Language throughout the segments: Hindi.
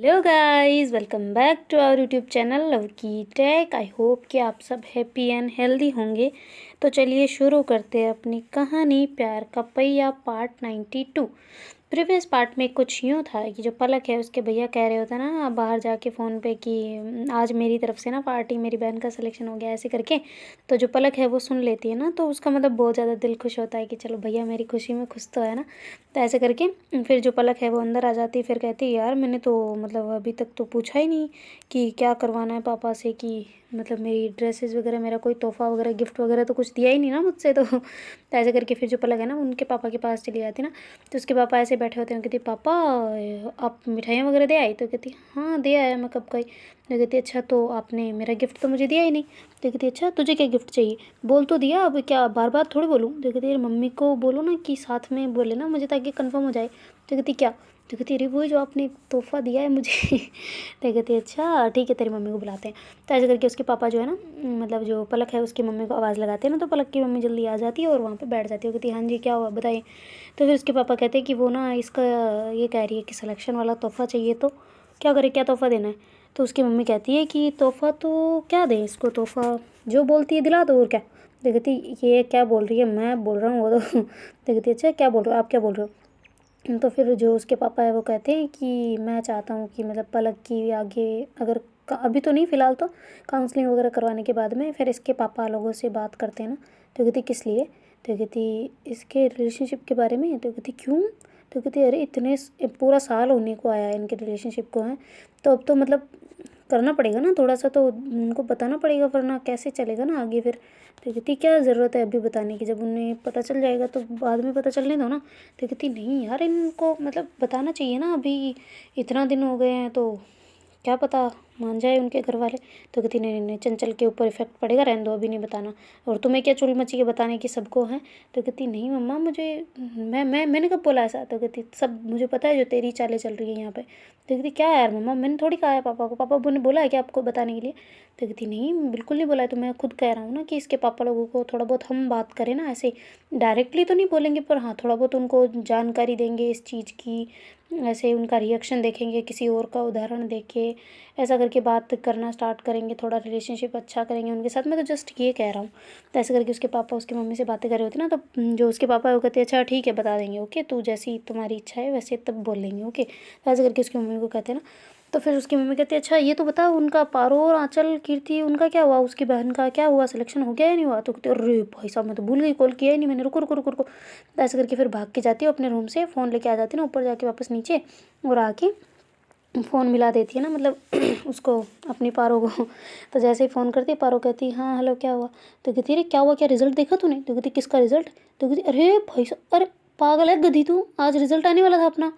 Hello guys, welcome back to our YouTube channel love की टेक। आई होप कि आप सब हैप्पी एंड हेल्दी होंगे। तो चलिए शुरू करते हैं अपनी कहानी प्यार का पहिया पार्ट 92। प्रीवियस पार्ट में कुछ यूँ था कि जो पलक है उसके भैया कह रहे होते ना बाहर जाके फ़ोन पे कि आज मेरी तरफ से ना पार्टी, मेरी बहन का सिलेक्शन हो गया ऐसे करके। तो जो पलक है वो सुन लेती है ना, तो उसका मतलब बहुत ज़्यादा दिल खुश होता है कि चलो भैया मेरी खुशी में खुश तो है ना। तो ऐसे करके फिर जो पलक है वो अंदर आ जाती है। फिर कहती है यार मैंने तो मतलब अभी तक तो पूछा ही नहीं कि क्या करवाना है पापा से, कि मतलब मेरी ड्रेसेस वगैरह, मेरा कोई तोहफ़ा वगैरह गिफ्ट वगैरह तो कुछ दिया ही नहीं ना मुझसे। तो ऐसे करके फिर जो पलक है ना उनके पापा के पास चली जाती ना। तो उसके पापा ऐसे बैठे होते हैं, कहती पापा आप मिठाइयाँ वगैरह दे आई? तो कहती हाँ दे आया, मैं कब का ही। तो कहती अच्छा तो आपने मेरा गिफ्ट तो मुझे दिया ही नहीं। तो कहती अच्छा तुझे क्या गिफ्ट चाहिए, बोल तो दिया, अब क्या बार बार थोड़ी बोलूँ। तो कहती मम्मी को बोलो ना कि साथ में बोले ना मुझे, ताकि कंफर्म हो जाए। तो कहती क्या? तो कहती अरे वही जो आपने तोहफ़ा दिया है मुझे। तो कहती अच्छा ठीक है तेरी मम्मी को बुलाते हैं। तो ऐसे करके उसके पापा जो है ना, मतलब जो पलक है उसकी मम्मी को आवाज़ लगाते हैं ना, तो पलक की मम्मी जल्दी आ जाती है और वहाँ पे बैठ जाती है। कहती हाँ जी क्या हुआ बताइए। तो फिर उसके पापा कहते हैं कि वो ना इसका ये कह रही है कि सिलेक्शन वाला तोहफ़ा चाहिए, तो क्या करे, क्या तोहफ़ा देना है। तो उसकी मम्मी कहती है कि तोहफ़ा तो क्या दें इसको, तोहफ़ा जो बोलती है दिला दो और क्या। तो कहती ये क्या बोल रही है, मैं बोल रहा हूँ वो तो। तो कहती अच्छा क्या बोल रहे हो आप, क्या बोल रहे हो। तो फिर जो उसके पापा है वो कहते हैं कि मैं चाहता हूँ कि मतलब पलक की आगे अगर अभी तो नहीं फ़िलहाल, तो काउंसलिंग वगैरह करवाने के बाद में फिर इसके पापा लोगों से बात करते हैं ना। तो कहती किस लिए। तो कहती इसके रिलेशनशिप के बारे में। तो कहती क्यों। तो कहती अरे इतने पूरा साल होने को आया है इनके रिलेशनशिप को है, तो अब तो मतलब करना पड़ेगा ना थोड़ा सा, तो उनको बताना पड़ेगा, वरना कैसे चलेगा ना आगे फिर। तो कहती क्या ज़रूरत है अभी बताने की, जब उन्हें पता चल जाएगा तो बाद में पता चलने दो ना। तो कहती नहीं यार इनको मतलब बताना चाहिए ना, अभी इतना दिन हो गए हैं तो क्या पता मान जाए उनके घर वाले। तो कहती नहीं नहीं नहीं, चंचल के ऊपर इफेक्ट पड़ेगा, रहने दो अभी नहीं बताना। और तुम्हें क्या चुल मची है बताने की सबको है। तो कहती नहीं मम्मा मुझे, मैंने कब बोला ऐसा। तो कहती सब मुझे पता है जो तेरी चालें चल रही है यहाँ पे। तो कहती क्या यार मम्मा, मैंने थोड़ी कहा है पापा को, पापा ने बोला है कि आपको बताने के लिए। तो कहती नहीं बिल्कुल नहीं बोला है, तो मैं खुद कह रहा हूँ ना कि इसके पापा लोगों को थोड़ा बहुत हम बात करें ना, ऐसे डायरेक्टली तो नहीं बोलेंगे पर हाँ थोड़ा बहुत उनको जानकारी देंगे इस चीज़ की, ऐसे उनका रिएक्शन देखेंगे, किसी और का उदाहरण देखे, ऐसा करके बात करना स्टार्ट करेंगे, थोड़ा रिलेशनशिप अच्छा करेंगे उनके साथ। मैं तो जस्ट ये कह रहा हूँ। तो ऐसे करके उसके पापा उसकी मम्मी से बातें कर रहे होते ना, तो जो उसके पापा है वो कहते हैं अच्छा ठीक है बता देंगे, ओके तू जैसी तुम्हारी इच्छा है वैसे तब बोल लेंगे, ओके। तो ऐसे करके उसकी मम्मी को कहते हैं ना। तो फिर उसकी मम्मी कहती है अच्छा ये तो बता उनका पारो और आंचल कीर्ति उनका क्या हुआ, उसकी बहन का क्या हुआ, सिलेक्शन हो गया या नहीं हुआ। तो कहती है अरे भाई साहब मैं तो भूल गई, कॉल किया ही नहीं मैंने, रुको रुको रुको रुको। तो ऐसे करके फिर भाग के जाती है अपने रूम से, फ़ोन लेके आ जाती है ना ऊपर जाके वापस नीचे, और आके फ़ोन मिला देती है ना, मतलब उसको अपनी पारो को। तो जैसे ही फ़ोन करती है पारो कहती हाँ हेलो क्या हुआ। तो कहती अरे क्या हुआ, क्या रिज़ल्ट देखा तूने। तो कहती किसका रिज़ल्ट। तो कहती अरे भाई साहब, अरे पागल है गधी तू, आज रिज़ल्ट आने वाला था अपना।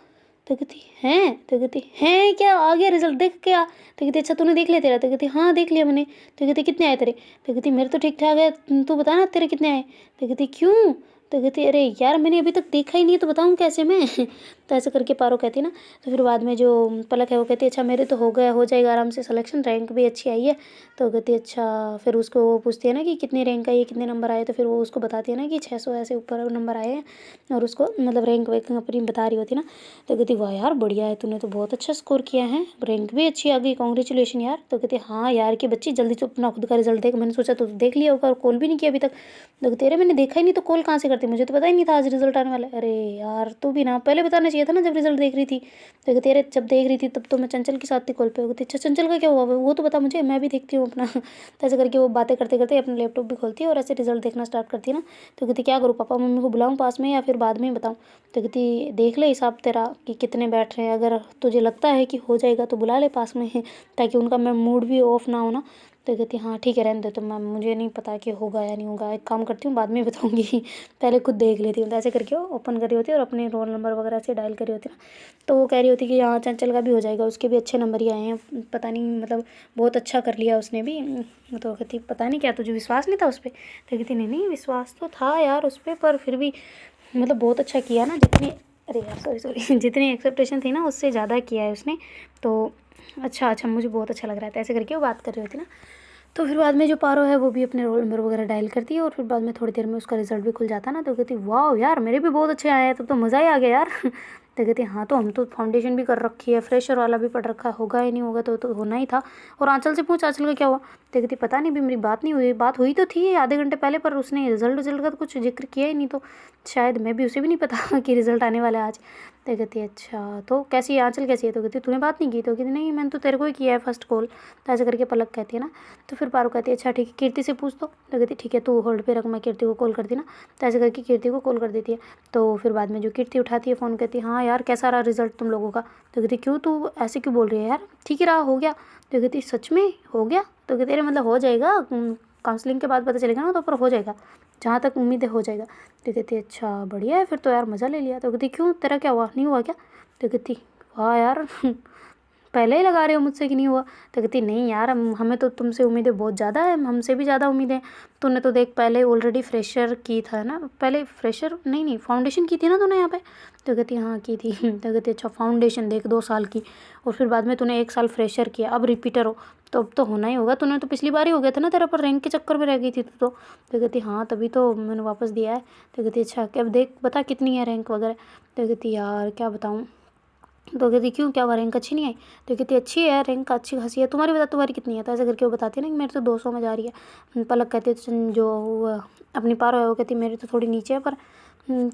तो कहती हैं। तो कहती हैं क्या आ गया रिज़ल्ट देख के आ। तो कहती अच्छा तूने देख लिया तेरा। तो कहती हाँ देख लिया मैंने। तो कहती कितने आए तेरे। तो कहती मेरे तो ठीक ठाक है, तू बता ना तेरे कितने आए। तो कहती क्यों। तो कहती अरे यार मैंने अभी तक देखा ही नहीं तो बताऊँ कैसे मैं। तो ऐसे करके पारो कहती ना। तो फिर बाद में जो पलक है वो कहती है अच्छा मेरे तो हो गया, हो जाएगा आराम से सिलेक्शन, रैंक भी अच्छी आई है। तो कहती है अच्छा, फिर उसको वो पूछती है ना कि कितने रैंक आई है, कितने नंबर आए। तो फिर वो उसको बताती है ना कि 600 ऐसे ऊपर नंबर आए हैं, और उसको मतलब रैंक वैंक अपनी बता रही होती ना। तो कहती वाह यार बढ़िया है, तूने तो बहुत अच्छा स्कोर किया है, रैंक भी अच्छी आ गई, कॉन्ग्रेचुलेशन यार। तो कहती हाँ यार कि बच्ची जल्दी से अपना खुद का रिजल्ट देख, मैंने सोचा तो देख लिया होगा और कॉल भी नहीं किया अभी तक। तो तेरे मैंने देखा ही नहीं तो कॉल कहाँ से करती, मुझे तो पता ही नहीं था आज रिजल्ट आने वाला है। अरे यार तू भी ना पहले बताना चाहिए था ना जब रिजल्ट देख रही थी। तो कहती अरे जब देख रही थी तब तो मैं चंचल के साथ थी कॉल पे। कहती अच्छा चंचल का क्या हुआ वो तो बता मुझे, मैं भी देखती हूँ अपना। तो ऐसे करके वो बातें करते करते अपना लैपटॉप भी खोलती है और ऐसे रिजल्ट देखना स्टार्ट करती है ना। तो कहती क्या करूँ, पापा मम्मी को बुलाऊँ पास में या फिर बाद में बताऊँ। तो कहती देख ले हिसाब तेरा कि कितने बैठ रहे हैं, अगर तुझे लगता है कि हो जाएगा तो बुला ले पास में, ताकि उनका मैं मूड भी ऑफ ना हो ना। तो कहती हाँ ठीक है रहने दो, तो मैम मुझे नहीं पता कि होगा या नहीं होगा, एक काम करती हूँ बाद में बताऊँगी। पहले खुद देख लेती हूँ। तो ऐसे करके वो ओपन करी होती है और अपने रोल नंबर वगैरह से डायल करी होती है ना। तो वो कह रही होती कि हाँ चंचल का भी हो जाएगा, उसके भी अच्छे नंबर ही आए हैं, पता नहीं मतलब बहुत अच्छा कर लिया उसने भी। तो कहती पता नहीं क्या तुझे विश्वास नहीं था उस पर। तो कहती नहीं नहीं विश्वास तो था यार उस पर फिर भी मतलब बहुत अच्छा किया ना, जितनी अरे यार सॉरी सॉरी जितनी एक्सपेक्टेशन थी ना उससे ज़्यादा किया है उसने। तो अच्छा अच्छा मुझे बहुत अच्छा लग रहा था, ऐसे करके वो बात कर रही होती ना। तो फिर बाद में जो पारो है वो भी अपने रोल नंबर वगैरह डायल करती है और फिर बाद में थोड़ी देर में उसका रिजल्ट भी खुल जाता है ना। तो कहती वाह यार मेरे भी बहुत अच्छे आए हैं, तब तो मज़ा ही आ गया यार। तो कहती हाँ तो हम तो फाउंडेशन भी कर रखी है, फ्रेशर वाला भी पढ़ रखा होगा ही नहीं होगा तो होना ही था। और आंचल से पूछ आंचल का क्या हुआ, तो कहती पता नहीं भी मेरी बात नहीं हुई, बात हुई तो थी आधे घंटे पहले पर उसने रिजल्ट का तो कुछ जिक्र किया ही नहीं, तो शायद मैं भी उसे भी नहीं पता कि रिजल्ट आने वाला है आज। तो कहती अच्छा तो कैसी है आंचल, कैसी है, तो कहती तूने बात नहीं की, तो कहती नहीं मैंने तो तेरे को ही किया है फर्स्ट कॉल। तो ऐसे करके पलक कहती है ना। तो फिर पारो कहती है अच्छा ठीक है कीर्ति से पूछ दो। तो कहती ठीक है तू होल्ड पे रख, मैं कीर्ति को कॉल करती ना। तो ऐसे करके कीर्ति को कॉल कर देती है। तो फिर बाद में जो कीर्ति उठाती है फ़ोन, कहती है हाँ यार कैसा रहा रिजल्ट तुम लोगों का। तो कहती क्यों तू ऐसे क्यों बोल रही है यार, ठीक ही रहा, हो गया। तो कहती सच में हो गया, तो कहती अरे मतलब हो जाएगा, काउंसलिंग के बाद पता चलेगा ना, तो पर हो जाएगा, जहाँ तक उम्मीद है हो जाएगा। तो कहती अच्छा बढ़िया है फिर तो यार, मज़ा ले लिया। तो कहती क्यों तेरा क्या हुआ, नहीं हुआ क्या। तो कहती वाह यार पहले ही लगा रहे हो मुझसे कि नहीं हुआ। तो कहती नहीं यार हमें तो तुमसे उम्मीदें बहुत ज़्यादा है, हमसे भी ज़्यादा उम्मीदें। तूने तो देख पहले ऑलरेडी फ्रेशर की था ना, पहले फ्रेशर नहीं फाउंडेशन की थी ना तूने यहाँ पे। तो कहती हाँ की थी। तो कहती अच्छा फाउंडेशन देख 2 साल की, और फिर बाद में तूने 1 साल फ्रेशर किया, अब रिपीटर हो तो अब तो होना ही होगा, तूने तो पिछली बार ही हो गया था ना, तेरा पर रैंक के चक्कर में रह गई थी तो कहती हाँ तभी तो मैंने वापस दिया है। तो कहती अच्छा क्या देख बता कितनी है रैंक वगैरह। तो कहती यार क्या बताऊँ। तो कहती क्यों क्या हुआ, रैंक अच्छी नहीं आई। तो कहती अच्छी है रैंक, अच्छी खासी है, तुम्हारी बता तुम्हारी कितनी है। तो ऐसे करके वो बताती है ना कि मेरे तो 200 में जा रही है। पलक कहती है जो अपनी पारो है वो कहती मेरी तो थोड़ी नीचे है पर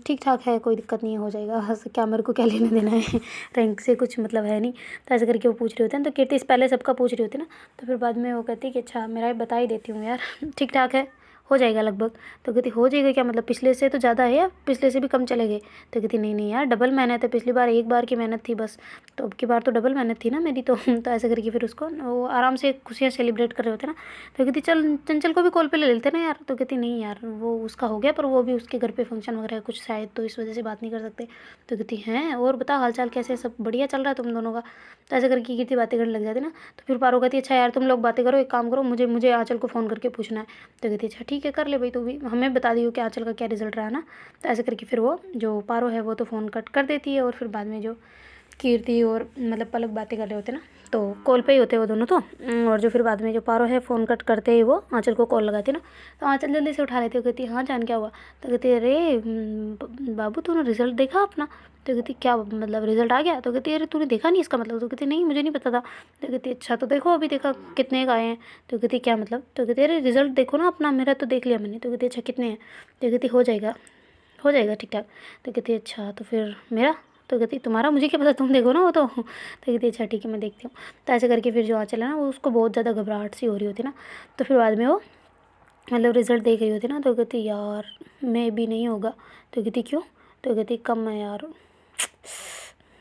ठीक ठाक है, कोई दिक्कत नहीं है, हो जाएगा। क्या मेरे को क्या लेना देना है रैंक से, कुछ मतलब है नहीं। तो ऐसे करके वो पूछ रहे होते हैं। तो कीर्ति इस पहले सबका पूछ रही होती है ना। तो फिर बाद में वो कहती है कि अच्छा मेरा बता ही देती हूँ यार ठीक ठाक है, हो जाएगा लगभग। तो कहती हो जाएगा क्या मतलब, पिछले से तो ज़्यादा है या पिछले से भी कम चले गए। तो कहती नहीं नहीं यार डबल मेहनत है, पिछली बार एक बार की मेहनत थी बस, तो अब की बार तो डबल मेहनत थी ना मेरी तो तो ऐसे करके फिर उसको वो आराम से खुशियाँ सेलिब्रेट कर रहे होते ना। तो कहती चल चंचल को भी कॉल पे ले लेते ना यार। तो कहती नहीं यार वो उसका हो गया, पर वो भी उसके घर पे फंक्शन वगैरह है कुछ शायद, तो इस वजह से बात नहीं कर सकते। तो कहती हैं और बता हाल चाल कैसे, सब बढ़िया चल रहा है तुम दोनों का। तो ऐसे करके कीर्ति बातें करने लग जाती ना। तो फिर पारो कहती अच्छा यार तुम लोग बातें करो, एक काम करो, मुझे मुझे आंचल को फ़ोन करके पूछना है। तो कहती अच्छा ठीक है कर ले भाई, तू भी हमें बता दियो कि आंचल का क्या रिजल्ट रहा ना। तो ऐसे करके फिर वो जो पारो है वो तो फ़ोन कट कर देती है, और फिर बाद में जो कीर्ति और मतलब पलक बातें कर रहे होते ना, तो कॉल पे ही होते हैं वो दोनों तो। और जो फिर बाद में जो पारो है फ़ोन कट करते ही वो आंचल को कॉल लगाती ना। तो आंचल जल्दी से उठा लेती है, कहती हाँ जान क्या हुआ। तो कहती अरे बाबू तूने रिज़ल्ट देखा अपना। तो कहती क्या मतलब रिज़ल्ट आ गया। तो कहती अरे तूने देखा नहीं इसका मतलब। तो कहती नहीं मुझे नहीं पता था। तो कहती अच्छा तो देखो अभी देखा कितने का आए हैं। तो कहती क्या मतलब। तो कहती अरे रिज़ल्ट देखो ना अपना, मेरा तो देख लिया मैंने। तो कहती अच्छा कितने हैं। तो कहती हो जाएगा ठीक ठाक। तो कहती अच्छा तो फिर मेरा। तो कहती तुम्हारा मुझे क्या पता, तुम देखो ना वो तो कहती अच्छा ठीक है मैं देखती हूँ। तो ऐसे करके फिर जो आंचल है ना वो उसको बहुत ज़्यादा घबराहट सी हो रही होती ना। तो फिर बाद में वो मतलब रिज़ल्ट देख रही होती ना। तो कहती यार मैं भी नहीं होगा। तो कहती क्यों। तो कहती कम है यार,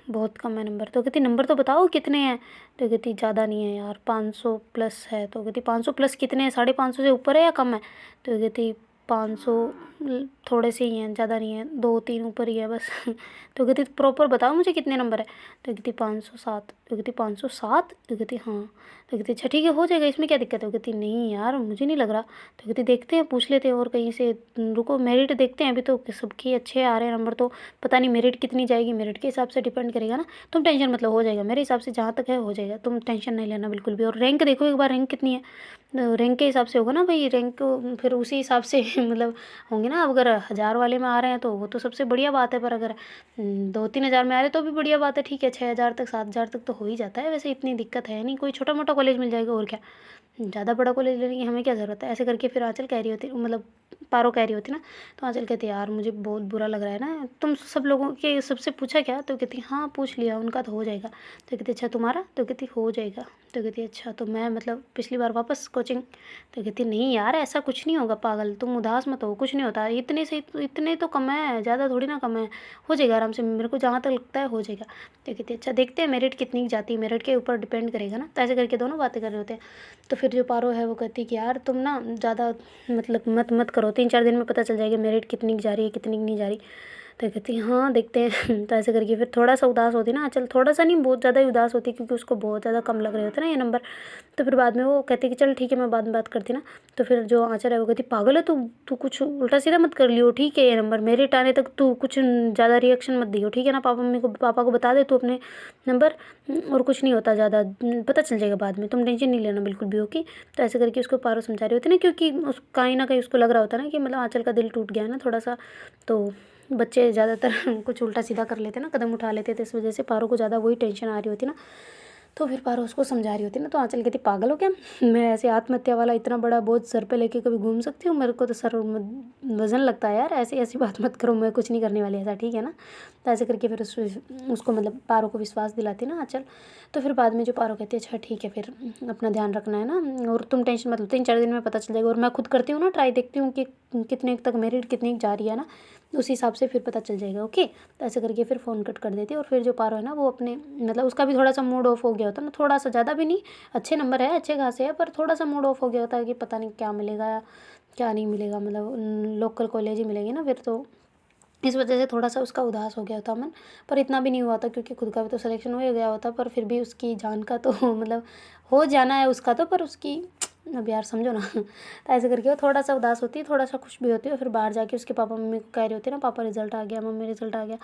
बहुत कम है नंबर। तो कहती नंबर तो बताओ कितने हैं। तो कहती ज़्यादा नहीं है यार, 500 प्लस है। तो कहती 500 प्लस कितने हैं, 550 से ऊपर है या कम है। तो कहती 500 थोड़े से ही हैं, ज़्यादा नहीं है, 2-3 ऊपर ही है बस तो कहती प्रॉपर बताओ मुझे कितने नंबर है। तो कहती 507। तो कहती 507। तो कहती हाँ। तो कहती अच्छा ठीक है हो जाएगा, इसमें क्या दिक्कत है। कहती नहीं यार मुझे नहीं लग रहा। तो कहती देखते हैं पूछ लेते हैं और कहीं से, रुको मेरिट देखते हैं, अभी तो सबके अच्छे आ रहे हैं नंबर, तो पता नहीं मेरिट कितनी जाएगी, मेरिट के हिसाब से डिपेंड करेगा ना। तुम टेंशन मतलब हो जाएगा मेरे हिसाब से, जहाँ तक है हो जाएगा, तुम टेंशन नहीं लेना बिल्कुल भी। और रैंक देखो एक बार रैंक कितनी है, रैंक के हिसाब से होगा ना भाई, रैंक फिर उसी हिसाब से मतलब होंगे ना। अब अगर 1000 वाले में आ रहे हैं तो वो तो सबसे बढ़िया बात है, पर अगर 2-3 हज़ार में आ रहे तो भी बढ़िया बात है, ठीक है 6,000 तक 7,000 तक तो हो ही जाता है वैसे, इतनी दिक्कत है नहीं, कोई छोटा मोटा कॉलेज मिल जाएगा और क्या, ज़्यादा बड़ा कॉलेज लेने की हमें क्या ज़रूरत है। ऐसे करके फिर आंचल कह रही होती मतलब पारो कह रही होती ना। तो आंचल कहती यार मुझे बहुत बुरा लग रहा है ना, तुम सब लोगों के सबसे पूछा क्या। तो कहती हाँ पूछ लिया, उनका तो हो जाएगा। तो कहती अच्छा तुम्हारा। तो कहती हो जाएगा। तो कहती अच्छा तो मैं मतलब पिछली बार वापस कोचिंग। तो कहती नहीं यार ऐसा कुछ नहीं होगा पागल, तुम उदास मत हो, कुछ नहीं होता, इतने से इतने तो कम है, ज़्यादा थोड़ी ना कम है, हो जाएगा आराम से, मेरे को जहाँ तक लगता है हो जाएगा। तो कहती अच्छा देखते हैं मेरिट कितनी की जाती है, मेरिट के ऊपर डिपेंड करेगा ना। तो ऐसे करके दोनों बातें कर रहे होते हैं। तो फिर जो पारो है वो कहती कि यार तुम ना ज़्यादा मतलब मत करो, 3-4 दिन में पता चल जाएगा मेरिट कितनी की जा रही है कितनी की नहीं जा रही। तो कहती हाँ देखते हैं तो ऐसे करके फिर थोड़ा सा उदास होती ना, चल थोड़ा सा नहीं बहुत ज़्यादा ही उदास होती, क्योंकि उसको बहुत ज़्यादा कम लग रहे होते ना ये नंबर। तो फिर बाद में वो कहती कि चल ठीक है मैं बाद में बात करती ना। तो फिर जो आंचल है वो कहती पागल है तू तू कुछ उल्टा सीधा मत कर लियो, ठीक है ये नंबर मेरिट आने तक तू कुछ ज़्यादा रिएक्शन मत दियो, ठीक है ना, पापा को बता दे तू अपने नंबर, और कुछ नहीं होता ज़्यादा, पता चल जाएगा बाद में, तुम टेंशन नहीं लेना बिल्कुल भी, ओके। तो ऐसे करके उसको पारो समझा रही होती ना, क्योंकि उस कहीं ना कहीं उसको लग रहा होता ना कि मतलब आंचल का दिल टूट गया है ना थोड़ा सा, तो बच्चे ज़्यादातर कुछ उल्टा सीधा कर लेते ना, कदम उठा लेते थे, इस वजह से पारो को ज़्यादा वही टेंशन आ रही होती ना। तो फिर पारो उसको समझा रही होती ना, तो आँचल कहती पागल हो क्या, मैं ऐसे आत्महत्या वाला इतना बड़ा बोझ सर पे लेके कभी घूम सकती हूँ, मेरे को तो सर वजन लगता है यार, ऐसी ऐसी बात मत करो, मैं कुछ नहीं करने वाली ऐसा, ठीक है ना। तो ऐसे करके फिर उसको मतलब पारो को विश्वास दिलाती ना आँचल। तो फिर बाद में जो पारो कहती है अच्छा ठीक है फिर अपना ध्यान रखना है ना, और तुम टेंशन मत लो, 3-4 दिन में पता चल जाएगा, और मैं खुद करती हूँ ना ट्राई, देखती हूँ कि कितने तक मेरिट कितनी जा रही है ना, उस हिसाब से फिर पता चल जाएगा, ओके। तो ऐसे करके फिर फ़ोन कट कर देती है। और फिर जो पारो है ना वो अपने मतलब उसका भी थोड़ा सा मूड ऑफ हो गया होता है ना, थोड़ा सा, ज़्यादा भी नहीं, अच्छे नंबर है, अच्छे खासे है, पर थोड़ा सा मूड ऑफ हो गया होता है कि पता नहीं क्या मिलेगा या क्या नहीं मिलेगा, मतलब लोकल कॉलेज ही मिलेगी ना फिर, तो इस वजह से थोड़ा सा उसका उदास हो गया था मन। पर इतना भी नहीं हुआ था क्योंकि खुद का भी तो सिलेक्शन हो ही गया होता, पर फिर भी उसकी जान का तो मतलब हो जाना है उसका तो, पर उसकी अब यार समझो ना। तो ऐसे करके वो थोड़ा सा उदास होती है, थोड़ा सा खुश भी होती है। फिर बाहर जाके उसके पापा मम्मी को कह रही होती है ना, पापा रिजल्ट आ गया, मम्मी रिजल्ट आ गया।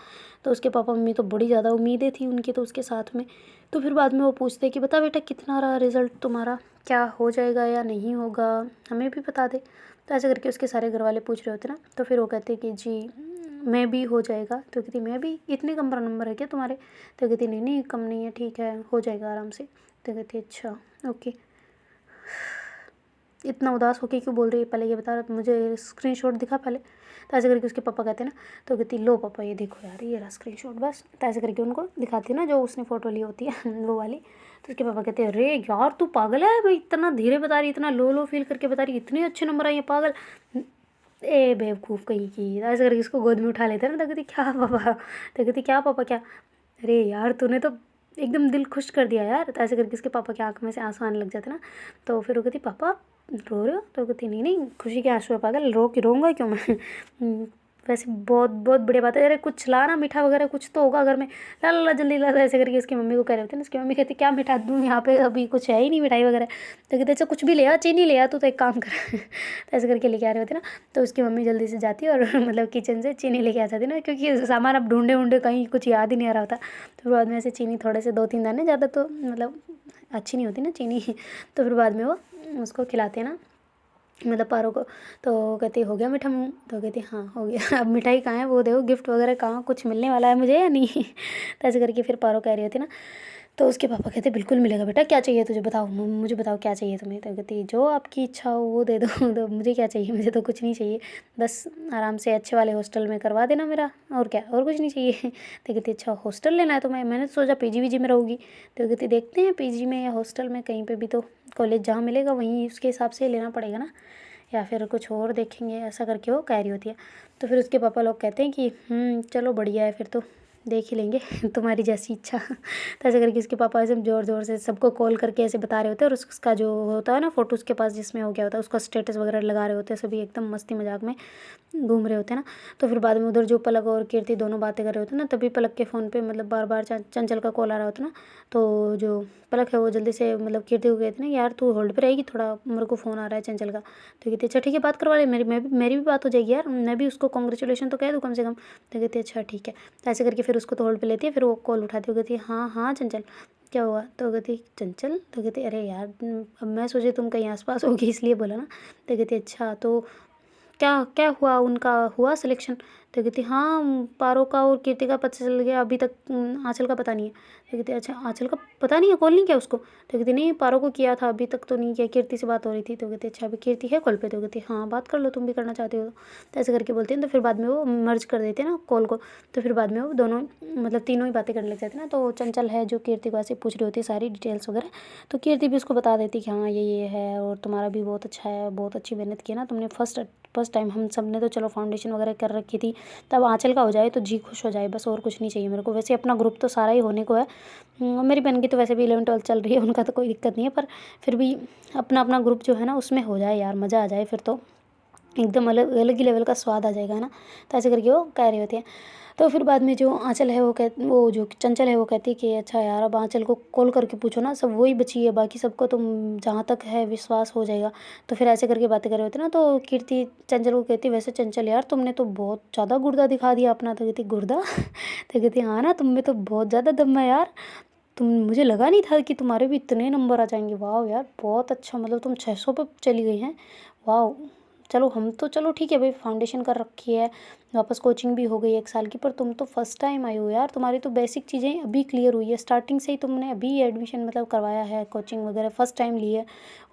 तो उसके पापा मम्मी तो बड़ी ज़्यादा उम्मीदें थी उनकी तो उसके साथ में। तो फिर बाद में वो पूछते कि बता बेटा कितना रहा रिज़ल्ट तुम्हारा, क्या हो जाएगा या नहीं होगा, हमें भी बता दे। तो ऐसे करके उसके सारे घर वाले पूछ रहे होते ना। तो फिर वो कहते कि जी मैं भी हो जाएगा। तो कहती मैं भी, इतने कम नंबर है क्या तुम्हारे। तो कहती नहीं नहीं कम नहीं है, ठीक है हो जाएगा आराम से। तो कहती अच्छा ओके। इतना उदास होके क्यों बोल रही है, पहले ये बता, मुझे स्क्रीनशॉट दिखा पहले। तो ऐसे करके उसके पापा कहते हैं ना, तो कहती लो पापा ये देखो यार ये रहा स्क्रीनशॉट बस। तो ऐसे करके उनको दिखाती है ना जो उसने फ़ोटो ली होती है वो वाली। तो उसके पापा कहते हैं अरे यार तू पागल है भाई, इतना धीरे बता रही, इतना लो लो फील करके बता रही, इतने अच्छे नंबर आए हैं पागल, ए बेवकूफ़ कहीं की। तो ऐसे करके उसको गोद में उठा लेते हैं ना। तो कहती क्या पापा, तो कहती क्या पापा क्या, अरे यार तूने तो एकदम दिल खुश कर दिया यार। तो ऐसे करके उसके पापा की आँख में से आंसू आने लग जाते ना। तो फिर वो कहती पापा रो रहे हो। तो कहती नहीं नहीं खुशी के आंसू है पागल, रोऊंगा क्यों मैं। वैसे बहुत बहुत बढ़िया बात है, अरे कुछ ला ना मीठा वगैरह कुछ तो होगा घर में, ला ला ला जल्दी ला। ऐसे करके उसकी मम्मी को कह रहे होते हैं ना। उसकी मम्मी कहती क्या मिठा दूँ यहाँ पे, अभी कुछ है ही नहीं मिठाई वगैरह। तो कहते अच्छा कुछ भी ले आ, चीनी ले आ तू, तो एक काम कर। तो ऐसे करके लेके आ रहे होते ना। तो उसकी मम्मी जल्दी से जाती है और मतलब किचन से चीनी लेके आ जाती ना, क्योंकि सामान अब ढूंढे ढूंढे कहीं कुछ याद ही नहीं आ रहा होता। तो फिर बाद में ऐसे चीनी थोड़े से 2-3 दाने, ज़्यादा तो मतलब अच्छी नहीं होती ना चीनी। तो फिर बाद में वो उसको खिलाते हैं ना, मतलब पारो को। तो कहती हो गया मीठा मुँह। तो कहती हाँ हो गया। अब मिठाई कहाँ है वो देखो, गिफ्ट वगैरह कहाँ, कुछ मिलने वाला है मुझे या नहीं। तो ऐसे करके फिर पारो कह रही होती ना। तो उसके पापा कहते बिल्कुल मिलेगा बेटा, क्या चाहिए तुझे बताओ, मुझे बताओ क्या चाहिए तुम्हें। तो कहती जो आपकी इच्छा हो वो दे दो। तो मुझे क्या चाहिए, मुझे तो कुछ नहीं चाहिए, बस आराम से अच्छे वाले हॉस्टल में करवा देना मेरा, और क्या, और कुछ नहीं चाहिए। तो कहती अच्छा हॉस्टल लेना है तो मैंने तो सोचा पीजी वीजी में रहूँगी। तो कहती देखते हैं पीजी में या हॉस्टल में, कहीं पे भी तो कॉलेज जहाँ मिलेगा वहीं उसके हिसाब से लेना पड़ेगा ना, या फिर कुछ और देखेंगे, ऐसा करके वो कह रही होती है। तो फिर उसके पापा लोग कहते हैं कि चलो बढ़िया है फिर तो देख ही लेंगे, तुम्हारी जैसी इच्छा। तो ऐसे करके उसके पापा ऐसे ज़ोर ज़ोर से सबको कॉल करके ऐसे बता रहे होते हैं, और उसका जो होता है ना फ़ोटो उसके पास जिसमें हो गया होता है उसका स्टेटस वगैरह लगा रहे होते हैं, सभी एकदम मस्ती मजाक में घूम रहे होते हैं ना। तो फिर बाद में उधर जो पलक और कीर्ति दोनों बातें कर रहे होते हैं ना, तभी पलक के फ़ोन पे मतलब बार बार चंचल का कॉल आ रहा होता है ना। तो जो पलक है वो जल्दी से मतलब कीर्ति को कहते हैं ना यार तू होल्ड पे रहेगी थोड़ा, मेरे को फ़ोन आ रहा है चंचल का। तो कहती अच्छा ठीक है बात करवा ले, मेरी भी बात हो जाएगी यार, मैं भी उसको कॉन्ग्रेचुलेशन तो कह दूँ कम से कम। तो कहती अच्छा ठीक है। तो ऐसे करके फिर उसको तो होल्ड पे लेती है, फिर वो कॉल उठाती है, कहती हाँ हाँ चंचल क्या हुआ। तो कहती चंचल, तो कहती अरे यार अब मैं सोची तुम कहीं आसपास होगी इसलिए बोला ना। तो कहती अच्छा तो क्या क्या हुआ, उनका हुआ सिलेक्शन। तो कहती हाँ पारो का और कीर्ति का पता चल गया, अभी तक आंचल का पता नहीं है। तो कहती अच्छा आंचल का पता नहीं है, कॉल नहीं किया उसको। तो कहती नहीं पारो को किया था, अभी तक तो नहीं किया, कीर्ति से बात हो रही थी। तो कहती अच्छा अभी कीर्ति है कॉल पे। तो कहती हाँ बात कर लो तुम भी करना चाहते हो तो ऐसे करके बोलती हैं। तो फिर बाद में वो मर्ज कर देते हैं ना कॉल को। तो फिर बाद में वो दोनों मतलब तीनों ही बातें करने लग जाते हैं ना। तो चंचल है जो कीर्ति को ऐसे पूछ रही होती है सारी डिटेल्स वगैरह। तो कीर्ति भी उसको बता देती कि हाँ ये है, और तुम्हारा भी बहुत अच्छा है, बहुत अच्छी मेहनत की है ना तुमने, फर्स्ट टाइम हम सब ने तो चलो फाउंडेशन वगैरह कर रखी थी, तब आंचल का हो जाए तो जी खुश हो जाए, बस और कुछ नहीं चाहिए मेरे को। वैसे अपना ग्रुप तो सारा ही होने को है, मेरी बहन की तो वैसे भी 11-12 चल रही है, उनका तो कोई दिक्कत नहीं है, पर फिर भी अपना अपना ग्रुप जो है ना उसमें हो जाए यार, मज़ा आ जाए फिर तो एकदम अलग अलग ही लेवल का स्वाद आ जाएगा ना। तो ऐसे करके वो कह रहे होते हैं। तो फिर बाद में जो आंचल है वो जो चंचल है वो कहती है कि अच्छा यार अब आंचल को कॉल करके पूछो ना, सब वही बची है, बाकी सबको तुम जहाँ तक है विश्वास हो जाएगा। तो फिर ऐसे करके बातें कर रहे होते ना। तो कीर्ति चंचल को कहती वैसे चंचल यार तुमने तो बहुत ज़्यादा गुर्दा दिखा दिया अपना। तो कहती गुर्दा। तो कहती हाँ ना तुम में तो बहुत ज़्यादा दम है यार, तुम, मुझे लगा नहीं था कि तुम्हारे भी इतने नंबर आ जाएंगे। वाह यार बहुत अच्छा, मतलब तुम 600 पे चली गई हैं, वाह चलो हम तो चलो ठीक है भाई, फाउंडेशन कर रखी है, वापस कोचिंग भी हो गई 1 साल की, पर तुम तो फर्स्ट टाइम आई हो यार, तुम्हारी तो बेसिक चीज़ें अभी क्लियर हुई है, स्टार्टिंग से ही तुमने अभी एडमिशन मतलब करवाया है, कोचिंग वगैरह फर्स्ट टाइम ली है।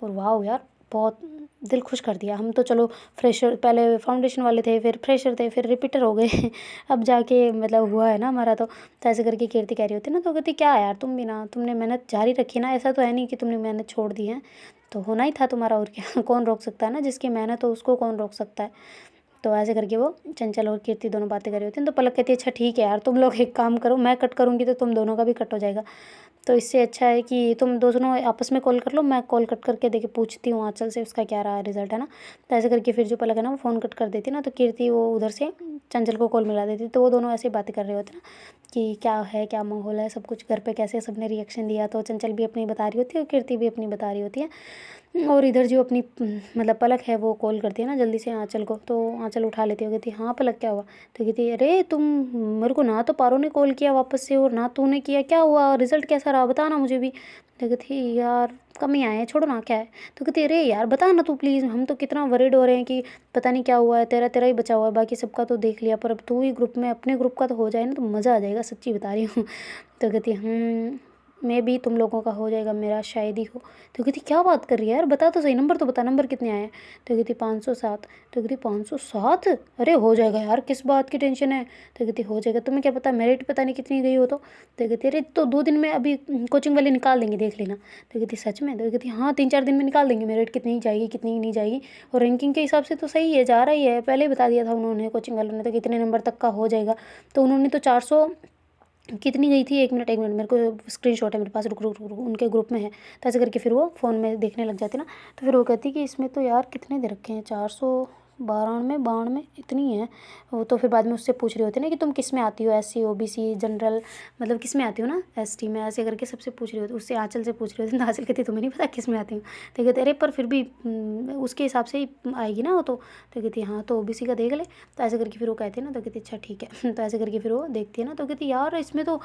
और वाह यार, बहुत दिल खुश कर दिया। हम तो चलो फ्रेशर, पहले फाउंडेशन वाले थे, फिर फ्रेशर थे, फिर रिपीटर हो गए अब जाके मतलब हुआ है ना हमारा। तो ऐसे करके कीर्ति कह रही होती ना, तो कहती क्या यार तुम भी ना, तुमने मेहनत जारी रखी ना, ऐसा तो है नहीं कि तुमने मेहनत छोड़ दी है, तो होना ही था तुम्हारा, और क्या कौन रोक सकता है ना, जिसकी मेहनत हो उसको कौन रोक सकता है। तो ऐसे करके वो चंचल और कीर्ति दोनों बातें कर रही होती हैं। तो पलक कहती है अच्छा ठीक है यार, तुम लोग एक काम करो, मैं कट करूँगी तो तुम दोनों का भी कट हो जाएगा, तो इससे अच्छा है कि तुम दोनों आपस में कॉल कर लो, मैं कॉल कट करके देखे पूछती हूँ आंचल से उसका क्या रहा रिजल्ट, है ना। तो ऐसे करके फिर जो पलक है ना वो फ़ोन कट कर देती ना, तो कीर्ति वो उधर से चंचल को कॉल मिला देती, तो वो दोनों ऐसे बातें कर रहे होते ना कि क्या है, क्या माहौल है, सब कुछ घर पे कैसे सबने रिएक्शन दिया। तो चंचल भी अपनी बता रही होती है और कीर्ति भी अपनी बता रही होती है। और इधर जो अपनी मतलब पलक है वो कॉल करती है ना जल्दी से आंचल को, तो आंचल उठा लेती है, कहती हाँ पलक क्या हुआ। तो कहती है अरे तुम, मेरे को ना तो पारो ने कॉल किया वापस से और ना तूने किया, क्या हुआ, रिजल्ट कैसा रहा बता ना मुझे भी। तो कहती यार कम ही आए हैं, छोड़ो ना क्या है। तो कहती अरे यार बता ना तू प्लीज़, हम तो कितना वरीड हो रहे हैं कि पता नहीं क्या हुआ है, तेरा तेरा ही बचा हुआ है, बाकी सबका तो देख लिया, पर अब तू ही ग्रुप में अपने ग्रुप का तो हो जाए ना तो मज़ा आ जाएगा, सच्ची बता रही हूँ। तो कहती मैं भी तुम लोगों का हो जाएगा, मेरा शायद ही हो। तो कहती क्या बात कर रही है यार, बता तो सही, नंबर तो बता, नंबर कितने आए हैं। तो कहती 507। तो कहती 507, अरे हो जाएगा यार, किस बात की टेंशन है। तो कहती हो जाएगा, तुम्हें क्या पता मेरिट पता नहीं कितनी गई हो। तो कहती अरे तो 2 दिन में अभी कोचिंग वाले निकाल देंगे, देख लेना। तो कहती सच में। तो कहती हाँ 3-4 दिन में निकाल देंगे मेरिट, कितनी जाएगी कितनी नहीं जाएगी, और रैंकिंग के हिसाब से तो सही है, जा रही है, पहले ही बता दिया था उन्होंने, कोचिंग वालों ने, तो कितने नंबर तक का हो जाएगा। तो उन्होंने तो 400 कितनी गई थी, 1 मिनट 1 मिनट, मेरे को स्क्रीनशॉट है मेरे पास, रुक रुक रुक, उनके ग्रुप में है। तो ऐसे करके फिर वो फ़ोन में देखने लग जाती ना। तो फिर वो कहती कि इसमें तो यार कितने दे रखे हैं, 492 92 इतनी है वो। तो फिर बाद में उससे पूछ रही होती ना कि तुम किस में आती हो, SC OBC जनरल, मतलब किस में आती हो ना, ST में, ऐसे करके सबसे पूछ रही होती, उससे आंचल से पूछ रही होती। आंचल कहती तुम्हें नहीं पता किस में आती हूँ। तो कहते अरे पर फिर भी उसके हिसाब से ही आएगी ना वो। तो कहती हाँ तो OBC का देख ले। तो ऐसे करके फिर वो कहते हैं ना, तो कहती अच्छा ठीक है। तो ऐसे करके फिर वो देखती है ना, तो कहती यार इसमें तो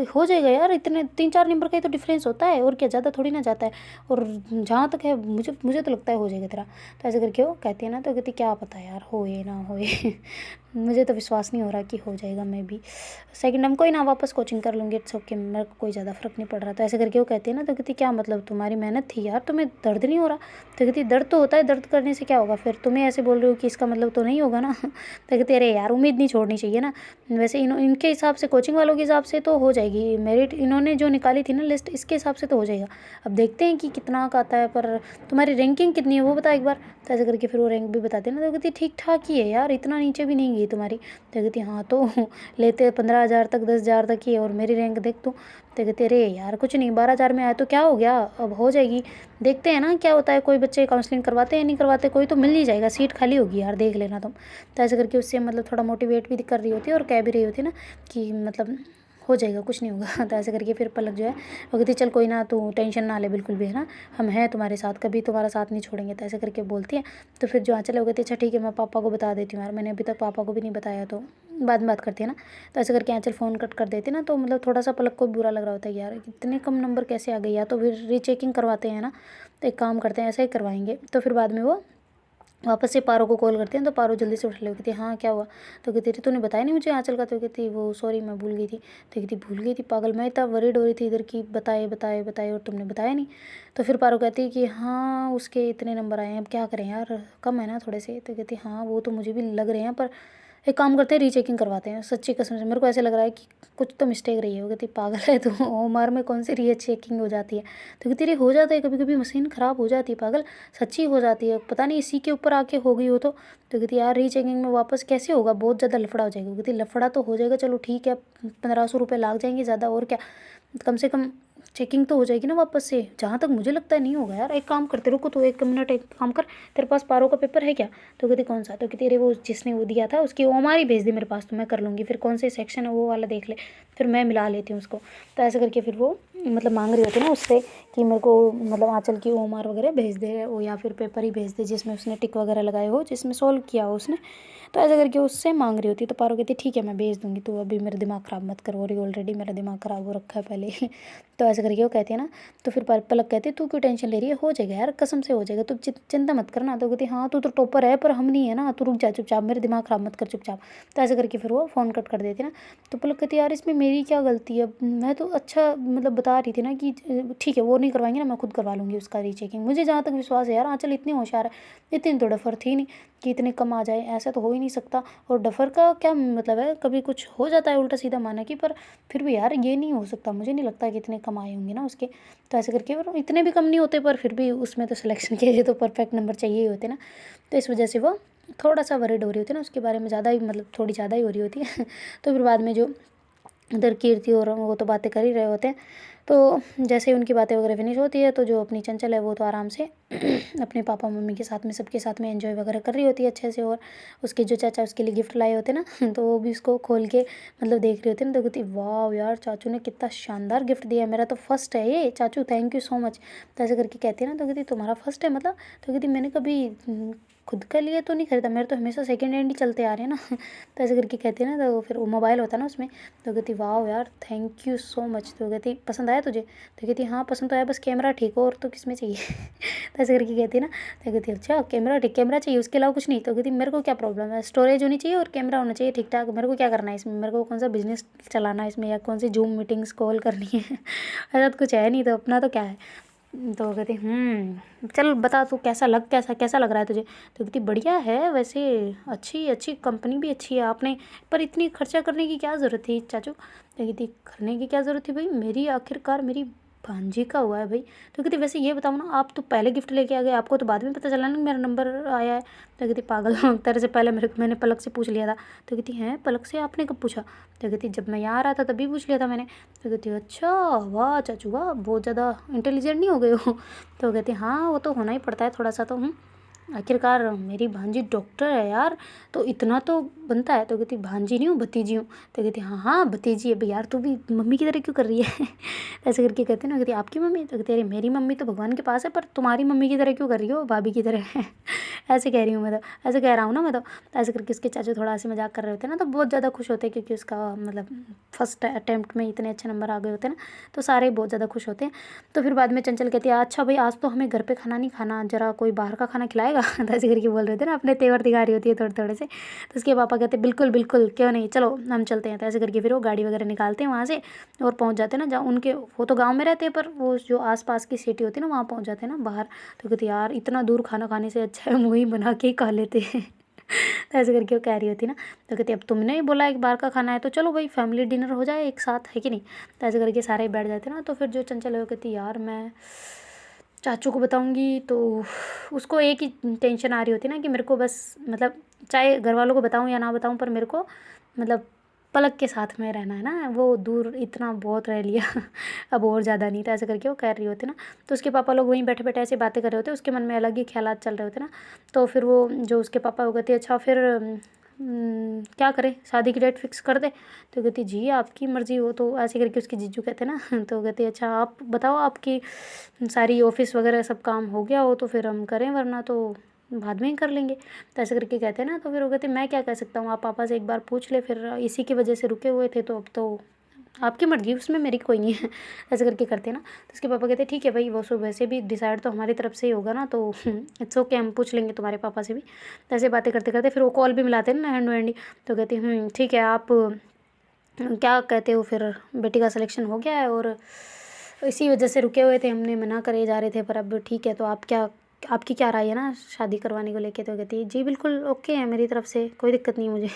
हो जाएगा यार, इतने 3-4 नंबर का ही तो डिफरेंस होता है, और क्या ज़्यादा थोड़ी ना जाता है, और जहाँ तक है मुझे तो लगता है हो जाएगा तेरा। तो ऐसे करके वो कहती है ना, तो कहती क्या पता यार होए ना होए। मुझे तो विश्वास नहीं हो रहा कि हो जाएगा, मैं भी सेकंड टाइम कोई ना, वापस कोचिंग कर लूँगी, इट्स ओके, मेरे को कोई ज़्यादा फ़र्क नहीं पड़ रहा। तो ऐसे करके वो कहती है ना, तो कहती क्या मतलब, तुम्हारी मेहनत थी यार, तुम्हें दर्द नहीं हो रहा। तो कहती दर्द तो होता है, दर्द करने से क्या होगा, फिर तुम्हें ऐसे बोल रहे हो कि इसका मतलब तो नहीं होगा ना। तो कहती अरे यार उम्मीद नहीं छोड़नी चाहिए ना, वैसे इनके हिसाब से, कोचिंग वालों के हिसाब से तो हो जाएगी, मेरिट इन्होंने जो निकाली थी ना लिस्ट, इसके हिसाब से तो हो जाएगा। अब देखते हैं कि कितना का आता है, पर तुम्हारी रैंकिंग कितनी है वो बता एक बार। तो ऐसे करके फिर वो रैंक भी बताते हैं ना। तो कहती ठीक ठाक ही है यार, इतना नीचे भी नहीं गई तुम्हारी। तो कहती हाँ तो लेते 15,000 तक 10,000 तक ही है, और मेरी रैंक देख तू। तो कहती अरे यार कुछ नहीं, 12,000 में आया तो क्या हो गया, अब हो जाएगी, देखते हैं ना क्या होता है। कोई बच्चे काउंसलिंग करवाते हैं नहीं करवाते, कोई तो मिल ही जाएगा, सीट खाली होगी यार, देख लेना तुम। तो ऐसे करके उससे मतलब थोड़ा मोटिवेट भी कर रही होती है, और कह भी रही होती है ना कि मतलब हो जाएगा, कुछ नहीं होगा। तो ऐसे करके फिर पलक जो है वो कहती चल कोई ना, तू टेंशन ना ले बिल्कुल भी, है ना, हम हैं तुम्हारे साथ, कभी तुम्हारा साथ नहीं छोड़ेंगे। तो ऐसे करके बोलती है। तो फिर जो आंचल है वो कहती है अच्छा ठीक है, मैं पापा को बता देती हूँ यार, मैंने अभी तक पापा को भी नहीं बताया, तो बाद में बात करती है ना। तो ऐसे करके आंचल फ़ोन कट कर देती है ना। तो मतलब थोड़ा सा पलक को बुरा लग रहा होता है यार, इतने कम नंबर कैसे आ गए, या तो फिर रीचेकिंग करवाते हैं ना, तो एक काम करते हैं ऐसा ही करवाएंगे। तो फिर बाद में वो वापस से पारो को कॉल करते हैं। तो पारो जल्दी से उठ ले, कहती हाँ क्या हुआ। तो कहती थी तूने बताया नहीं मुझे आंचल का। तो कहती वो सॉरी मैं भूल गई थी। तो कहती भूल गई थी पागल, मैं इतना वरीड हो रही थी इधर की, बताए बताए बताए और तुमने बताया नहीं। तो फिर पारो कहती है कि हाँ उसके इतने नंबर आए हैं, अब क्या करें यार, कम है ना थोड़े से। तो कहती हाँ वो तो मुझे भी लग रहे हैं, पर एक काम करते हैं रीचेकिंग करवाते हैं, सच्ची कसम से मेरे को ऐसे लग रहा है कि कुछ तो मिस्टेक रही है। वो कहती पागल है तो उमर में कौन सी रीचेकिंग हो जाती है। तो कहती रही हो जाता है कभी कभी, मशीन ख़राब हो जाती है पागल, सच्ची हो जाती है, पता नहीं इसी के ऊपर आके हो गई हो। तो कहती यार रीचेकिंग में वापस कैसे होगा, बहुत ज़्यादा लफड़ा हो जाएगा। वो कहती लफड़ा तो हो जाएगा, चलो ठीक है 1,500 रुपये लाग जाएंगे ज़्यादा, और क्या, कम से कम चेकिंग तो हो जाएगी ना वापस से। जहाँ तक मुझे लगता है नहीं होगा यार, एक काम करते रुको तो 1 मिनट, एक काम कर, तेरे पास पारो का पेपर है क्या। तो कहती कौन सा। तो कहती अरे वो जिसने वो दिया था उसकी ओमारी भेज दे मेरे पास, तो मैं कर लूँगी, फिर कौन से सेक्शन है वो वाला देख ले, फिर मैं मिला लेती हूँ उसको। तो ऐसे करके फिर वो मतलब मांग रही होती ना उससे कि मेरे को मतलब आंचल की ओमार वगैरह भेज दे वो, या फिर पेपर ही भेज दे जिसमें उसने टिक वगैरह लगाए हो, जिसमें सॉल्व किया हो उसने। तो ऐसा करके उससे मांग रही होती। तो पारो कहती ठीक है मैं भेज दूँगी, तो अभी मेरा दिमाग ख़राब मत कर, और ऑलरेडी मेरा दिमाग ख़राब हो रखा है पहले ही। तो ऐसा करके वो कहती है ना। तो फिर पलक कहती है तू क्यों टेंशन ले रही है, हो जाएगा यार, कसम से हो जाएगा, तू चिंता मत करना। तो कहती हाँ तू तो टॉपर है पर हम नहीं है ना, तू रुक जा चुपचाप, मेरे दिमाग ख़राब मत कर चुपचाप। तो ऐसा करके फिर वो फ़ोन कट कर देती ना। तो पलक कहती यार इसमें मेरी क्या गलती है, मैं तो अच्छा मतलब बता रही थी ना कि ठीक है वो नहीं करवाएंगे ना, मैं खुद करवा लूँगी उसका रीचेकिंग। मुझे जहाँ तक विश्वास है यार आंचल इतनी होशियार है, इतनी तो डफर थी नहीं कि इतने कम आ जाए, ऐसा तो हो ही नहीं सकता। और डफर का क्या मतलब है, कभी कुछ हो जाता है उल्टा सीधा माना कि, पर फिर भी यार ये नहीं हो सकता, मुझे नहीं लगता कि इतने कम आए होंगे ना उसके। तो ऐसे करके और इतने भी कम नहीं होते, पर फिर भी उसमें तो सिलेक्शन के लिए तो परफेक्ट नंबर चाहिए ही होते ना। तो इस वजह से वो थोड़ा सा वरिड हो रही होती है ना उसके बारे में, ज़्यादा ही मतलब थोड़ी ज़्यादा ही हो रही होती है। तो फिर बाद में जो इधर कीर्ति और वो तो बातें कर ही रहे होते हैं। तो जैसे ही उनकी बातें वगैरह फिनिश होती है, तो जो अपनी चंचल है वो तो आराम से अपने पापा मम्मी के साथ में सबके साथ में एंजॉय वगैरह कर रही होती है अच्छे से। और उसके जो चाचा उसके लिए गिफ्ट लाए होते हैं ना, तो वो भी उसको खोल के मतलब देख रही होती है ना। तो कहती वाह यार चाचू ने कितना शानदार गिफ्ट दिया, मेरा तो फर्स्ट है ये चाचू, थैंक यू सो मच। तो ऐसे करके कहती है ना। तो कहती तुम्हारा फर्स्ट है मतलब। तो कहती मैंने कभी खुद के लिए तो नहीं खरीदा, मेरे तो हमेशा सेकंड हैंड ही चलते आ रहे हैं ना। तो ऐसे करके कहती है ना। तो फिर वो मोबाइल होता है ना उसमें। तो कहती वाह यार थैंक यू सो मच। तो कहती पसंद आया तुझे। तो कहती हाँ पसंद तो आया, बस कैमरा ठीक हो, और तो किस में चाहिए। तो ऐसे करके कहती है ना। तो कहती अच्छा कैमरा ठीक, कैमरा चाहिए उसके अलावा कुछ नहीं। तो कहती मेरे को क्या प्रॉब्लम है, स्टोरेज होनी चाहिए और कैमरा होना चाहिए ठीक ठाक, मेरे को क्या करना है इसमें, मेरे को कौन सा बिजनेस चलाना है इसमें, या कौन सी जूम मीटिंग्स कॉल करनी है। ऐसा तो कुछ है नहीं, तो अपना तो क्या है। तो कहती चल बता तू कैसा लग रहा है तुझे। तो कहती बढ़िया है वैसे, अच्छी अच्छी कंपनी भी अच्छी है आपने, पर इतनी खर्चा करने की क्या ज़रूरत थी चाचू। तो कहती करने की क्या ज़रूरत थी भाई, मेरी आखिरकार मेरी भांजी का हुआ है भाई। तो कहती वैसे ये बताओ ना, आप तो पहले गिफ्ट लेके आ गए, आपको तो बाद में पता चला ना मेरा नंबर आया है। तो कहती पागल तेरे से पहले मैंने पलक से पूछ लिया था। तो कहती हैं पलक से आपने कब पूछा। तो कहती जब मैं यहाँ आ रहा था तभी पूछ लिया था मैंने। तो कहती अच्छा वाह चाचू वाह, बहुत ज़्यादा इंटेलिजेंट नहीं हो गए हो। तो कहती हाँ वो तो होना ही पड़ता है थोड़ा सा तो। आखिरकार मेरी भांजी डॉक्टर है यार, तो इतना तो बनता है। तो कहती भांजी नहीं हूँ भतीजी हूँ। तो कहती हाँ हाँ भतीजी है भाई, यार तू भी मम्मी की तरह क्यों कर रही है। ऐसे करके कहते ना। कहती आपकी मम्मी। तो कहती अरे मेरी मम्मी तो भगवान के पास है, पर तुम्हारी मम्मी की तरह क्यों कर रही हो, भाभी की तरह है। ऐसे कह रही हूँ मैं तो, ऐसे कह रहा हूँ ना मैं तो। ऐसे करके उसके चाचू थोड़ा हंसी मजाक कर रहे होते हैं ना, तो बहुत ज़्यादा खुश होते हैं क्योंकि उसका मतलब फर्स्ट अटैम्प्ट में इतने अच्छे नंबर आ गए होते हैं ना, तो सारे बहुत ज़्यादा खुश होते हैं। तो फिर बाद में चंचल कहती है अच्छा भाई आज तो हमें घर पे खाना नहीं खाना, जरा कोई बाहर का खाना खिलाएगा। तो ऐसे करके बोल रहे थे ना, अपने तेवर दिखा रही होती है थोड़े थोड़े से। तो उसके पापा कहते बिल्कुल बिल्कुल क्यों नहीं, चलो हम चलते हैं। तो ऐसे करके फिर वो गाड़ी वगैरह निकालते हैं वहाँ से, और पहुँच जाते हैं ना जहाँ उनके, वो तो गाँव में रहते हैं पर वो जो आस पास की सिटी होती है ना वहाँ पहुँच जाते हैं ना बाहर। तो कहते यार इतना दूर खाना खाने से अच्छा है वहीं बना के ही खा लेते हैं। तो ऐसे करके वो कह रही होती ना। तो कहती अब तुमने ही बोला एक बार का खाना है तो चलो भाई फैमिली डिनर हो जाए एक साथ, है कि नहीं। तो ऐसे करके सारे बैठ जाते ना। तो फिर जो चंचल है वो कहती यार मैं चाचू को बताऊंगी तो उसको एक ही टेंशन आ रही होती ना कि मेरे को बस मतलब चाहे घर वालों को बताऊं या ना बताऊं, पर मेरे को मतलब पलक के साथ में रहना है ना, वो दूर इतना बहुत रह लिया। अब और ज़्यादा नहीं था। ऐसे करके वो कह रही होती ना। तो उसके पापा लोग वहीं बैठे बैठे ऐसे बातें कर रहे होते, उसके मन में अलग ही ख्यालात चल रहे होते ना। तो फिर वो जो उसके पापा वो कहते अच्छा फिर क्या करें, शादी की डेट फिक्स कर दे। तो कहती जी आपकी मर्ज़ी हो। तो ऐसे करके उसके जीजू कहते ना। तो कहती अच्छा आप बताओ, आपकी सारी ऑफिस वगैरह सब काम हो गया हो तो फिर हम करें, वरना तो बाद में ही कर लेंगे। तो ऐसे करके कहते हैं ना। तो फिर वो कहते मैं क्या कह सकता हूँ, आप पापा से एक बार पूछ ले, फिर इसी की वजह से रुके हुए थे, तो अब तो आपकी मर्जी, उसमें मेरी कोई नहीं है। ऐसे करके करते हैं ना। तो उसके पापा कहते ठीक है भाई, वो सो वैसे भी डिसाइड तो हमारी तरफ से ही होगा ना, तो इट्स ओके हम पूछ लेंगे तुम्हारे पापा से भी। तो ऐसे बातें करते करते फिर वो कॉल भी मिलाते हैं ना हैंड टू हैंड ही। तो कहती ठीक है आप क्या कहते हो, फिर बेटी का सिलेक्शन हो गया है और इसी वजह से रुके हुए थे, हमने मना करे जा रहे थे, पर अब ठीक है, तो आप क्या, आपकी क्या राय है ना शादी करवाने को लेके। तो कहती है जी बिल्कुल ओके है मेरी तरफ से, कोई दिक्कत नहीं मुझे।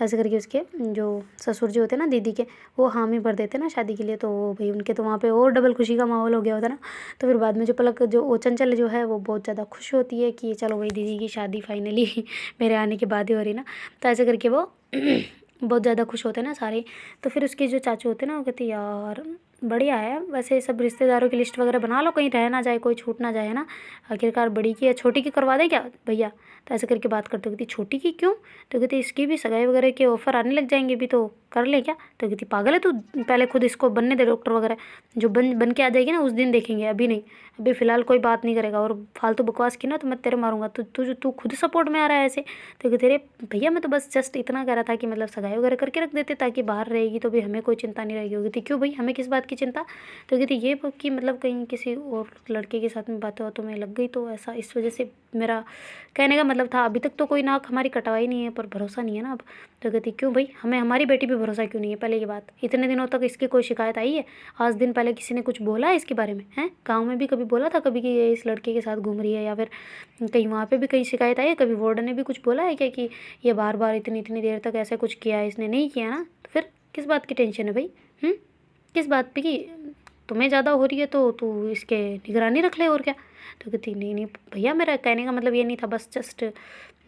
ऐसे करके उसके जो ससुर जी होते हैं ना दीदी के, वो हामी भर देते ना शादी के लिए। तो भाई उनके तो वहाँ पे और डबल खुशी का माहौल हो गया होता ना। तो फिर बाद में जो पलक जो चंचल जो है वो बहुत ज़्यादा खुश होती है कि चलो भाई दीदी की शादी फाइनली मेरे आने के बाद ही हो रही ना। तो ऐसे करके वो बहुत ज़्यादा खुश होते हैं ना सारे। तो फिर उसके जो चाचू होते हैं ना वो कहते यार बढ़िया है वैसे, सब रिश्तेदारों की लिस्ट वगैरह बना लो, कहीं रह ना जाए, कोई छूट ना जाए, है ना। आखिरकार बड़ी की या छोटी की करवा दें क्या भैया। तो ऐसे करके बात करते, कहती छोटी की क्यों। तो कहती इसकी भी सगाई वगैरह के ऑफ़र आने लग जाएंगे, भी तो कर ले क्या? तो कहती पागल है तू, पहले खुद इसको बनने दे डॉक्टर वगैरह, जो बन के आ जाएगी ना उस दिन देखेंगे, अभी नहीं, अभी फ़िलहाल कोई बात नहीं करेगा, और फालतू बकवास की ना तो मैं तेरे मारूंगा। तू खुद सपोर्ट में आ रहा है ऐसे। तो कहते अरे भैया मैं तो बस जस्ट इतना कह रहा था कि मतलब सगाई वगैरह करके रख देते ताकि बाहर रहेगी तो भी हमें कोई चिंता नहीं रहेगी। होगी थी क्यों भाई, हमें किस बात की चिंता? तो कहती ये कि मतलब कहीं किसी और लड़के के साथ में बातें बातों में लग गई तो ऐसा, इस वजह से मेरा कहने का मतलब था। अभी तक तो कोई नाक हमारी कटवाई नहीं है, पर भरोसा नहीं है ना अब। तो कहती क्यों भाई, हमें हमारी बेटी पे भरोसा क्यों नहीं है? पहले ये बात, इतने दिनों तक इसकी कोई शिकायत आई है? आज दिन पहले किसी ने कुछ बोला है इसके बारे में? हैं, गाँव में भी कभी बोला था कभी कि ये इस लड़के के साथ घूम रही है, या फिर कहीं वहाँ पे भी कहीं शिकायत आई है? कभी वार्डन ने भी कुछ बोला है क्या कि ये बार बार इतनी इतनी देर तक ऐसा कुछ किया है? इसने नहीं किया ना, तो फिर किस बात की टेंशन है भाई? किस बात पे कि तुम्हें ज़्यादा हो रही है तो तू इसके निगरानी रख ले, और क्या? तो कहती नहीं नहीं भैया, मेरा कहने का मतलब ये नहीं था, बस जस्ट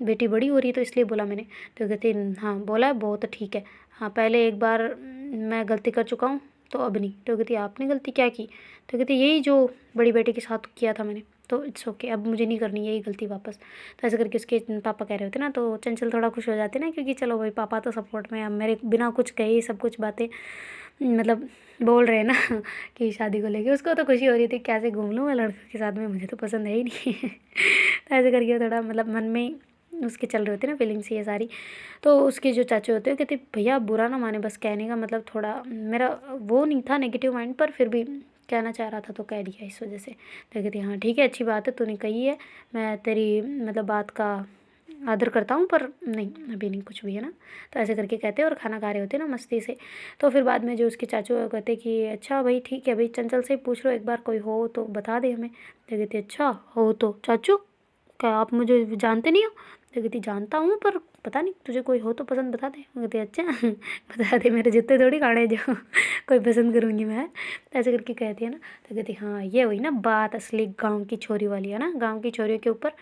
बेटी बड़ी हो रही है तो इसलिए बोला मैंने। तो कहती हाँ बोला है, बहुत ठीक है, हाँ पहले एक बार मैं गलती कर चुका हूँ तो अब नहीं। तो कहती आपने गलती क्या की? तो कहती यही जो बड़ी बेटी के साथ किया था मैंने, तो इट्स ओके, अब मुझे नहीं करनी यही गलती वापस। तो ऐसे करके उसके पापा कह रहे होते ना, तो चंचल थोड़ा खुश हो जाते ना, क्योंकि चलो भाई पापा तो सपोर्ट में, अब मेरे बिना कुछ कहे ही सब कुछ बातें मतलब बोल रहे हैं ना कि शादी को लेके। उसको तो खुशी हो रही थी, कैसे घूम लूँ मैं लड़के के साथ में, मुझे तो पसंद है ही नहीं तो ऐसे करके थोड़ा मतलब मन में उसके चल रहे होते ना फीलिंग्स ये सारी। तो उसके जो चाचू होते हैं कहते भैया बुरा ना माने, बस कहने का मतलब थोड़ा मेरा वो नहीं था नेगेटिव माइंड, पर फिर भी कहना चाह रहा था तो कह दिया इस वजह से। तो कहती हाँ ठीक है, अच्छी बात है तूने कही है, मैं तेरी मतलब बात का आदर करता हूँ, पर नहीं अभी नहीं कुछ भी, है ना। तो ऐसे करके कहते हैं और खाना खा रहे होते ना मस्ती से। तो फिर बाद में जो उसके चाचू है कहते कि अच्छा भाई ठीक है भाई, चंचल से पूछ लो एक बार, कोई हो तो बता दे हमें। तो कहती अच्छा हो तो चाचू, क्या आप मुझे जानते नहीं हो? तो कहती जानता हूँ, पर पता नहीं तुझे कोई हो तो पसंद बता दे। कहती अच्छा बता दे, मेरे जूते थोड़ी खाने जो कोई पसंद करूँगी मैं। तो ऐसे करके कहती है ना। तो कहती हाँ ये हुई ना बात असली गाँव की छोरी वाली, है ना। गाँव की छोरियों के ऊपर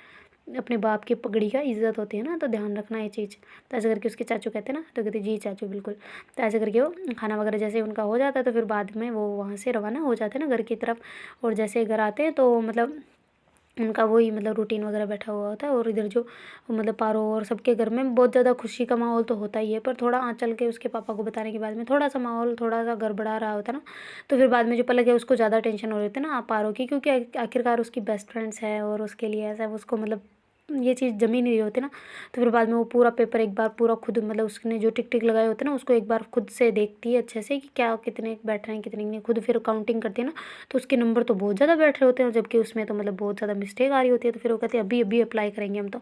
अपने बाप की पगड़ी का इज्जत होती है ना, तो ध्यान रखना ये चीज़। तो ऐसे करके उसके चाचू कहते हैं ना। तो कहते जी चाचू बिल्कुल। तो ऐसे करके वो खाना वगैरह जैसे उनका हो जाता है तो फिर बाद में वो वहाँ से रवाना हो जाते हैं ना घर की तरफ। और जैसे घर आते हैं तो मतलब उनका वही मतलब रूटीन वगैरह बैठा हुआ होता है। और इधर जो मतलब पारो और सबके घर में बहुत ज़्यादा खुशी का माहौल तो होता ही है, पर थोड़ा आँचल के उसके पापा को बताने के बाद में थोड़ा सा माहौल थोड़ा सा गड़बड़ा रहा होता है ना। तो फिर बाद में जो पलक है उसको ज़्यादा टेंशन हो रही होती है ना पारो की, क्योंकि आखिरकार उसकी बेस्ट फ्रेंड्स है और उसके लिए ऐसा उसको मतलब ये चीज़ जमी नहीं रही होती ना। तो फिर बाद में वो पूरा पेपर एक बार पूरा खुद मतलब उसने जो टिक टिक लगाए होते हैं ना उसको एक बार खुद से देखती है अच्छे से कि क्या कितने बैठ रहे हैं कितने नहीं, खुद फिर काउंटिंग करती है ना। तो उसके नंबर तो बहुत ज़्यादा बैठ रहे होते हैं, जबकि उसमें तो मतलब बहुत ज़्यादा मिस्टेक आ रही होती है। तो फिर वो कहती है अभी अभी अप्लाई करेंगे हम तो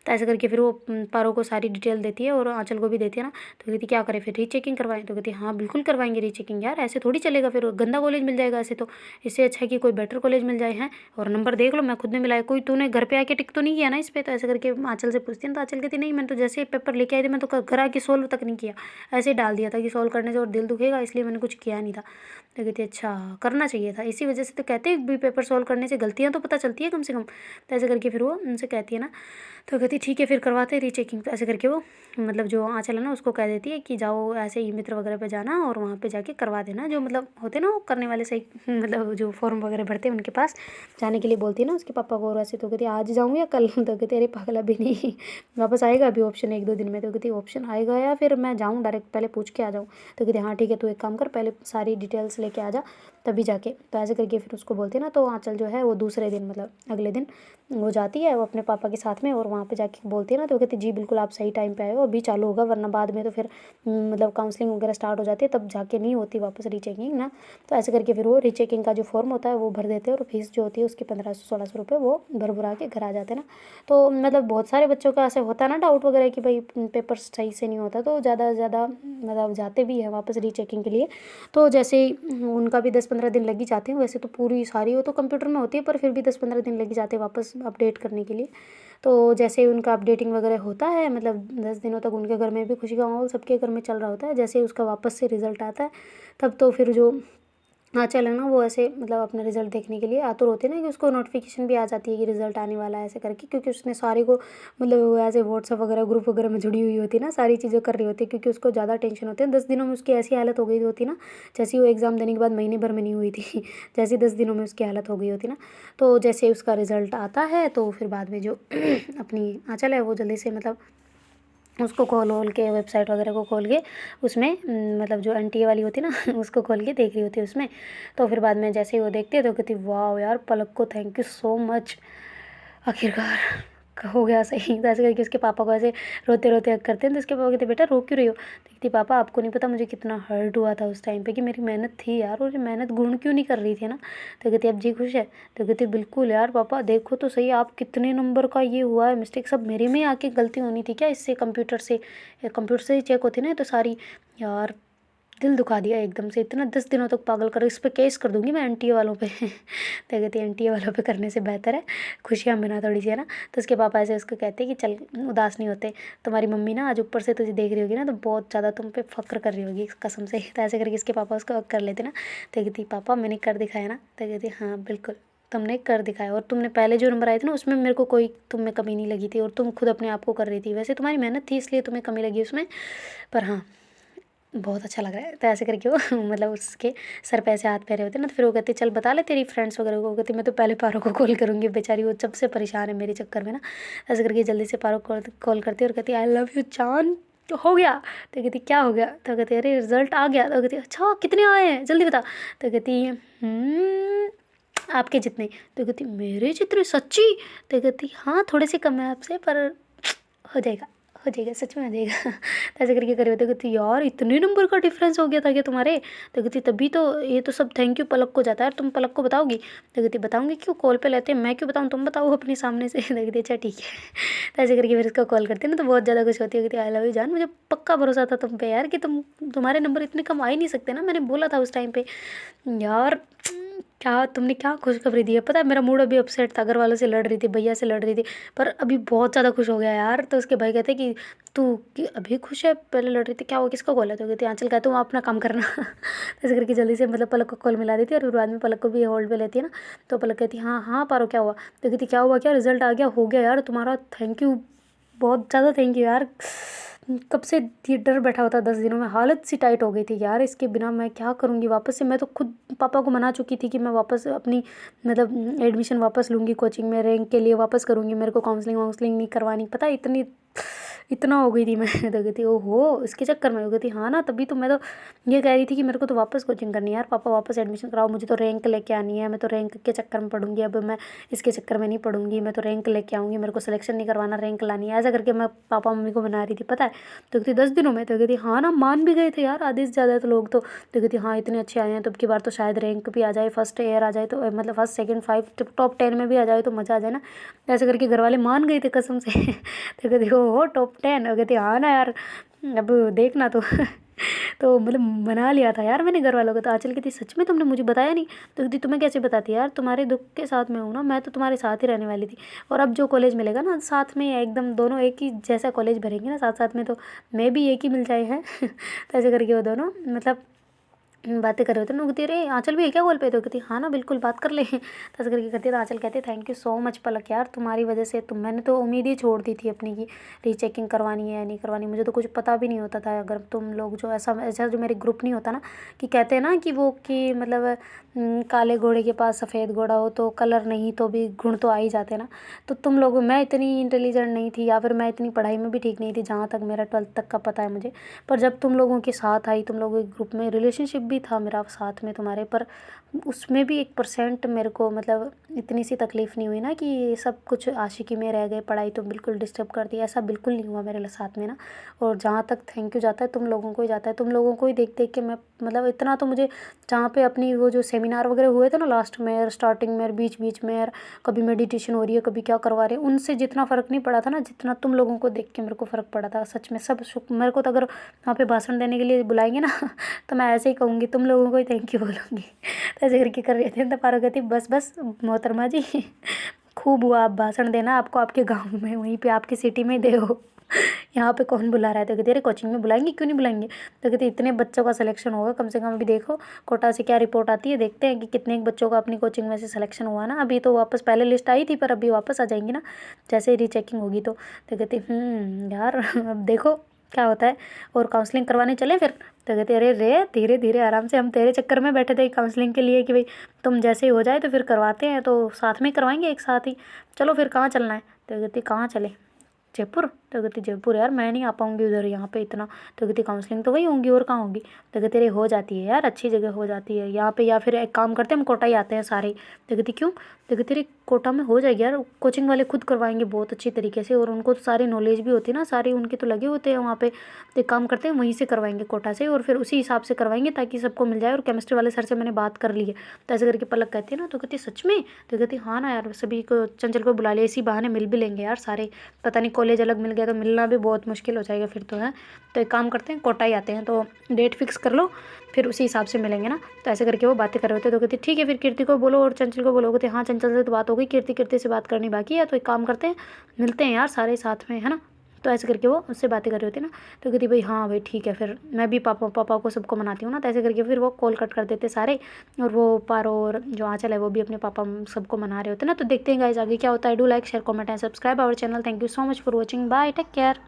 ऐसे करके फिर वो पारो को सारी डिटेल देती है और आंचल को भी देती है ना। तो कहती क्या करें फिर, रीचेकिंग करवाएं? तो कहती हाँ बिल्कुल करवाएंगे रीचेकिंग यार, ऐसे थोड़ी चलेगा, फिर गंदा कॉलेज मिल जाएगा ऐसे तो। इससे अच्छा है कि कोई बेटर कॉलेज मिल जाए हैं। और नंबर देख लो, मैं खुद ने मिलाया, कोई तूने घर पे आके टिक तो नहीं किया ना इस पर? तो ऐसे करके आंचल से पूछती है। तो आंचल कहती नहीं, मैंने तो जैसे पेपर लेके आई थी मैं तो घर आके सोल्व तक नहीं किया, ऐसे ही डाल दिया था कि सोल्व करने से और दिल दुखेगा, इसलिए मैंने कुछ किया नहीं था। तो कहती अच्छा करना चाहिए था, इसी वजह से तो कहते हैं भी पेपर सोल्व करने से गलतियाँ तो पता चलती है कम से कम। तो ऐसे करके फिर वो उनसे कहती है ना। तो कहती ठीक है फिर करवाते हैं रीचेकिंग। तो ऐसे करके वो मतलब जो आंचल है ना उसको कह देती है कि जाओ ऐसे ही मित्र वगैरह पे जाना और वहाँ पे जाके करवा देना, जो मतलब होते ना वो करने वाले सही मतलब जो फॉर्म वगैरह भरते हैं उनके पास जाने के लिए बोलती है ना उसके पापा को। और ऐसे तो कहती आज जाऊँ या कल? तो कहते अरे पागल अभी नहीं वापस आएगा अभी ऑप्शन एक दो दिन में। तो कहती ऑप्शन आएगा या फिर मैं जाऊँ डायरेक्ट पहले पूछ के आ जाऊँ? तो कहती हाँ ठीक है, तू एक काम कर पहले सारी डिटेल्स लेके आ जा तभी जाके। तो ऐसे करके फिर उसको बोलती है ना। तो आंचल जो है वो दूसरे दिन मतलब अगले दिन वो जाती है वो अपने पापा के साथ में और वहाँ पे जाके बोलती है ना। तो कहती जी बिल्कुल आप सही टाइम पे आए हो, अभी चालू होगा, वरना बाद में तो फिर मतलब काउंसलिंग वगैरह स्टार्ट हो जाती है तब जाके नहीं होती वापस रीचेकिंग ना। तो ऐसे करके फिर वो रीचेकिंग का जो फॉर्म होता है वो भर देते हैं और फीस जो होती है उसकी 1500-1600 रुपये वो भर भरा के घर आ जाते हैं ना। तो मतलब बहुत सारे बच्चों का ऐसे होता है ना डाउट वगैरह कि भाई पेपर सही से नहीं होता, तो ज़्यादा से ज़्यादा मतलब जाते भी हैं वापस रीचेकिंग के लिए। तो जैसे उनका भी 10-15 दिन लग ही जाते हैं, वैसे तो पूरी सारी वो तो कंप्यूटर में होती है पर फिर भी 10-15 दिन लग ही जाते हैं वापस अपडेट करने के लिए। तो जैसे उनका अपडेटिंग वगैरह होता है मतलब 10 दिनों तक उनके घर में भी खुशी का माहौल सबके घर में चल रहा होता है। जैसे ही उसका वापस से रिज़ल्ट आता है तब तो फिर जो आँचल है ना वो ऐसे मतलब अपना रिज़ल्ट देखने के लिए आतुर होते हैं ना, कि उसको नोटिफिकेशन भी आ जाती है कि रिज़ल्ट आने वाला है ऐसे करके, क्योंकि उसने सारे को मतलब ऐसे व्हाट्सअप वगैरह ग्रुप वगैरह में जुड़ी हुई होती है ना, सारी चीज़ें कर रही होती है क्योंकि उसको ज़्यादा टेंशन होती है। 10 दिनों में उसकी ऐसी हालत हो गई होती ना, जैसे वो एग्ज़ाम देने के बाद महीने भर में नहीं हुई थी जैसे 10 दिनों में उसकी हालत हो गई होती ना। तो जैसे उसका रिज़ल्ट आता है तो फिर बाद में जो अपनी आँचल है वो जल्दी से मतलब उसको खोल के वेबसाइट वगैरह को खोल के उसमें मतलब जो एनटीए वाली होती है ना उसको खोल के देख रही होती है उसमें। तो फिर बाद में जैसे ही वो देखती है तो कहती वाह यार पलक को थैंक यू सो मच, आखिरकार हो गया सही। तो ऐसे करके उसके पापा को ऐसे रोते रोते हक करते हैं। तो उसके पापा कहते बेटा रो क्यों रही हो? तो कहती पापा आपको नहीं पता मुझे कितना हर्ट हुआ था उस टाइम पे कि मेरी मेहनत थी यार और ये मेहनत गुण क्यों नहीं कर रही थी ना। तो कहती अब जी खुश है? तो कहती बिल्कुल यार पापा देखो तो सही आप कितने नंबर का ये हुआ है मिस्टेक, सब मेरे में आके गलती होनी थी क्या? इससे कंप्यूटर से ही चेक होती ना तो सारी। यार दिल दुखा दिया एकदम से, इतना 10 दिनों तक पागल कर, इस पे केस कर दूंगी मैं एनटीए वालों पे तो कहती एनटीए वालों पे करने से बेहतर है खुशियाँ मना थोड़ी सी, है ना। तो उसके पापा ऐसे उसको कहते हैं कि चल उदास नहीं होते, तुम्हारी मम्मी ना आज ऊपर से तुझे देख रही होगी ना तो बहुत ज़्यादा तुम पे फ़क्र कर रही होगी कसम से। तो ऐसे करके इसके पापा उसको कर लेते ना। तो कहती पापा मैंने कर दिखाया ना? तो कहती हाँ बिल्कुल तुमने कर दिखाया, और तुमने पहले जो नंबर आए थे ना उसमें मेरे को कोई तुम में कमी नहीं लगी थी और तुम खुद अपने आप को कर रही थी, वैसे तुम्हारी मेहनत थी इसलिए तुम्हें कमी लगी उसमें, पर हाँ बहुत अच्छा लग रहा है। तो ऐसे करके वो मतलब उसके सर पे ऐसे हाथ फेरे होते ना। तो फिर वो कहती चल बता ले तेरी फ्रेंड्स वगैरह को। कहती मैं तो पहले पारो को कॉल करूँगी, बेचारी वो जब से परेशान है मेरे चक्कर में ना। ऐसे करके जल्दी से पारो को कॉल करती है और कहती आई लव यू चांद। तो हो गया? तो कहती क्या हो गया? तो कहती अरे रिजल्ट आ गया। तो कहती अच्छा कितने आए हैं जल्दी बता। तो कहती आपके जितने। तो कहती मेरे जितने सच्ची? तो कहती हाँ थोड़े से कम है आपसे पर हो जाएगा हो जाएगा सच में हो जाएगा। तो ऐसे करके करे। तो कहती यार इतने नंबर का डिफरेंस हो गया था क्या तुम्हारे? तो कहती तभी तो ये तो सब थैंक यू पलक को जाता है, तुम पलक को बताओगी? तो कहती बताऊंगी क्यों, कॉल पे लेते हैं, मैं क्यों बताऊँ, तुम बताओ अपने सामने से। तो कहती अच्छा ठीक है। तो ऐसे करके फिर उसको कॉल करती है ना तो बहुत ज़्यादा खुश होती है। कहती आई लव यू जान, मुझे पक्का भरोसा था तुम पे यार कि तुम्हारे नंबर इतने कम आ ही नहीं सकते ना, मैंने बोला था उस टाइम पे। यार क्या तुमने क्या खुशखबरी दी है। पता है मेरा मूड अभी अपसेट था, घर वालों से लड़ रही थी, भैया से लड़ रही थी, पर अभी बहुत ज़्यादा खुश हो गया यार। तो उसके भाई कहते कि तू कि अभी खुश है, पहले लड़ रही थी, क्या हुआ, किसका कॉल है? तो कहती आंचल कहते तुम अपना काम करना। ऐसे करके जल्दी से मतलब पलक को कॉल मिला देती है और फिर बाद में पलक को भी होल्ड पे लेती है ना। तो पलक कहती हाँ हाँ पारो क्या हुआ? तो कहती क्या हुआ, क्या रिजल्ट आ गया? हो गया यार तुम्हारा, थैंक यू बहुत ज़्यादा थैंक यू यार। कब से ये डर बैठा होता 10 दिनों में, हालत सी टाइट हो गई थी यार इसके बिना, मैं क्या करूँगी वापस से। मैं तो खुद पापा को मना चुकी थी कि मैं वापस अपनी मतलब एडमिशन वापस लूँगी कोचिंग में, रैंक के लिए वापस करूँगी, मेरे को काउंसलिंग वाउंसलिंग नहीं करवानी। पता है इतना हो गई थी मैं। तो कहती ओहो इसके चक्कर में? हो गई थी हाँ ना, तभी तो मैं तो ये कह रही थी कि मेरे को तो वापस कोचिंग करनी है यार, पापा वापस एडमिशन कराओ, मुझे तो रैंक लेके आनी है, मैं तो रैंक के चक्कर में पढ़ूंगी, अब मैं इसके चक्कर में नहीं पढ़ूंगी, मैं तो रैंक लेके आऊँगी, मेरे को सिलेक्शन नहीं करवाना, रैंक लानी है। ऐसा करके मैं पापा मम्मी को मना रही थी पता है। तो कहती 10 दिनों में? तो कहती हाँ ना, मान भी गए थे यार आधे से ज़्यादा तो लोग तो। कहती हाँ इतने अच्छे आए हैं तो अब की बार तो शायद रैंक भी आ जाए, फर्स्ट ईयर आ जाए तो मतलब फर्स्ट सेकंड 5 टॉप 10 में भी आ जाए तो मज़ा आ जाए ना। ऐसे करके घर वाले मान गए थे कसम से। तो कहती हो टॉप 10? और कहती हाँ ना यार अब देखना तो। तो मतलब मना लिया था यार मैंने घर वालों को। तो आंचल कहती सच में तुमने मुझे बताया नहीं? तो कहती तुम्हें कैसे बताती यार, तुम्हारे दुख के साथ में हूँ ना, मैं तो तुम्हारे साथ ही रहने वाली थी। और अब जो कॉलेज मिलेगा ना साथ में एकदम दोनों एक ही जैसा कॉलेज भरेंगे ना साथ साथ में, तो मैं भी एक ही मिल जाए हैं। तो ऐसे करके वो दोनों मतलब बातें कर रहे होते ना। कहती अरे आंचल भी है क्या कॉल पे? तो कहती हाँ ना बिल्कुल बात कर ले। तो ऐसे करके करती है। तो आंचल कहते थैंक यू सो मच पलक यार, तुम्हारी वजह से तुम, मैंने तो उम्मीद ही छोड़ दी थी अपनी की रीचेकिंग करवानी है या नहीं करवानी, मुझे तो कुछ पता भी नहीं होता था। अगर तुम लोग जो ऐसा ऐसा जो मेरे ग्रुप नहीं होता ना कि कहते हैं ना कि वो कि मतलब काले घोड़े के पास सफ़ेद घोड़ा हो तो कलर नहीं तो भी गुण तो आ ही जाते ना। तो तुम लोग, मैं इतनी इंटेलिजेंट नहीं थी या फिर मैं इतनी पढ़ाई में भी ठीक नहीं थी जहाँ तक मेरा 12th तक का पता है मुझे। पर जब तुम लोगों के साथ आई, तुम लोगों के ग्रुप में रिलेशनशिप भी था मेरा साथ में तुम्हारे, पर उसमें भी 1% मेरे को मतलब इतनी सी तकलीफ़ नहीं हुई ना कि ये सब कुछ आशिकी में रह गए, पढ़ाई तो बिल्कुल डिस्टर्ब कर दिया, ऐसा बिल्कुल नहीं हुआ मेरे साथ में ना। और जहाँ तक थैंक यू जाता है तुम लोगों को ही जाता है, तुम लोगों को ही देख देख के मैं मतलब इतना तो मुझे, जहाँ पे अपनी वो जो सेमिनार वगैरह हुए थे ना लास्ट में और स्टार्टिंग में और बीच बीच में, और कभी मेडिटेशन हो रही है कभी क्या करवा रहे हैं, उनसे जितना फ़र्क नहीं पड़ा था ना जितना तुम लोगों को देख के मेरे को फ़र्क पड़ा था सच में। सब मेरे को तो अगर वहाँ पे भाषण देने के लिए बुलाएंगे ना तो मैं ऐसे ही कहूँगी तुम लोगों को ही थैंक यू बोलूँगी। तो ऐसे करके कर रहे थे। तो पारो कहती बस बस मोहतरमा जी खूब हुआ, आप भाषण देना, आपको आपके गाँव में वहीं पे आपकी सिटी में दे हो, यहाँ पे कौन बुला रहा है? तो कहते अरे कोचिंग में बुलाएंगे, क्यों नहीं बुलाएंगे? तो कहते इतने बच्चों का सिलेक्शन होगा कम से कम, अभी देखो कोटा से क्या रिपोर्ट आती है, देखते हैं कि कितने बच्चों का अपनी कोचिंग में से सिलेक्शन हुआ ना। अभी तो वापस पहले लिस्ट आई थी पर अभी वापस आ जाएंगी ना जैसे ही रीचेकिंग होगी। तो कहते यार अब देखो क्या होता है, और काउंसलिंग करवाने चले फिर? तो कहते अरे रे धीरे धीरे आराम से, हम तेरे चक्कर में बैठे थे काउंसलिंग के लिए कि भाई तुम जैसे ही हो जाए तो फिर करवाते हैं, तो साथ में करवाएंगे एक साथ ही, चलो फिर कहाँ चलना है? तो कहती कहाँ चले? जयपुर? तो कहती जयपुर यार मैं नहीं आ पाऊँगी उधर, यहाँ पे इतना। तो कहती काउंसलिंग तो वही होंगी और कहाँ होगी। तो कहती अरे हो जाती है यार, अच्छी जगह हो जाती है यहाँ पे, या फिर एक काम करते हैं हम कोटा ही आते हैं सारे। तो कहती क्यों? तो कहती अरे कोटा में हो जाएगी यार, कोचिंग वाले खुद करवाएंगे बहुत अच्छी तरीके से, और उनको तो सारी नॉलेज भी होती है ना, सारे उनके तो लगे होते हैं वहाँ पे। तो एक काम करते हैं वहीं से करवाएंगे कोटा से, और फिर उसी हिसाब से करवाएंगे ताकि सबको मिल जाए। और केमिस्ट्री वाले सर से मैंने बात कर ली है। तो ऐसे करके पलक कहती है ना। तो कहती सच में? तो कहती हाँ ना यार, सभी को चंचल को बुला लिया, इसी बहाने मिल भी लेंगे यार सारे। पता नहीं कॉलेज अलग मिल गया तो मिलना भी बहुत मुश्किल हो जाएगा फिर तो है। तो एक काम करते हैं कोटा ही आते हैं, तो डेट फिक्स कर लो, फिर उसी हिसाब से मिलेंगे ना। तो ऐसे करके वो बातें कर रहे थे। तो कहती ठीक है फिर कीर्ति को बोलो और चंचल को बोलो। कहते हाँ चंचल से तो बात हो गई, कीर्ति से बात करनी बाकी है। तो एक काम करते हैं मिलते हैं यार सारे साथ में, है ना। तो ऐसे करके वो उससे बातें कर रहे होते ना। तो कहती भाई हाँ भाई ठीक है, फिर मैं भी पापा को सबको मनाती हूँ ना। तो ऐसे करके फिर वो कॉल कट कर देते सारे, और वो पारो और जो आंचल है वो भी अपने पापा सबको मना रहे होते ना। तो देखते हैं गाइस आगे क्या होता है। Do like share comment and subscribe our channel. Thank you so much for watching, bye, take care.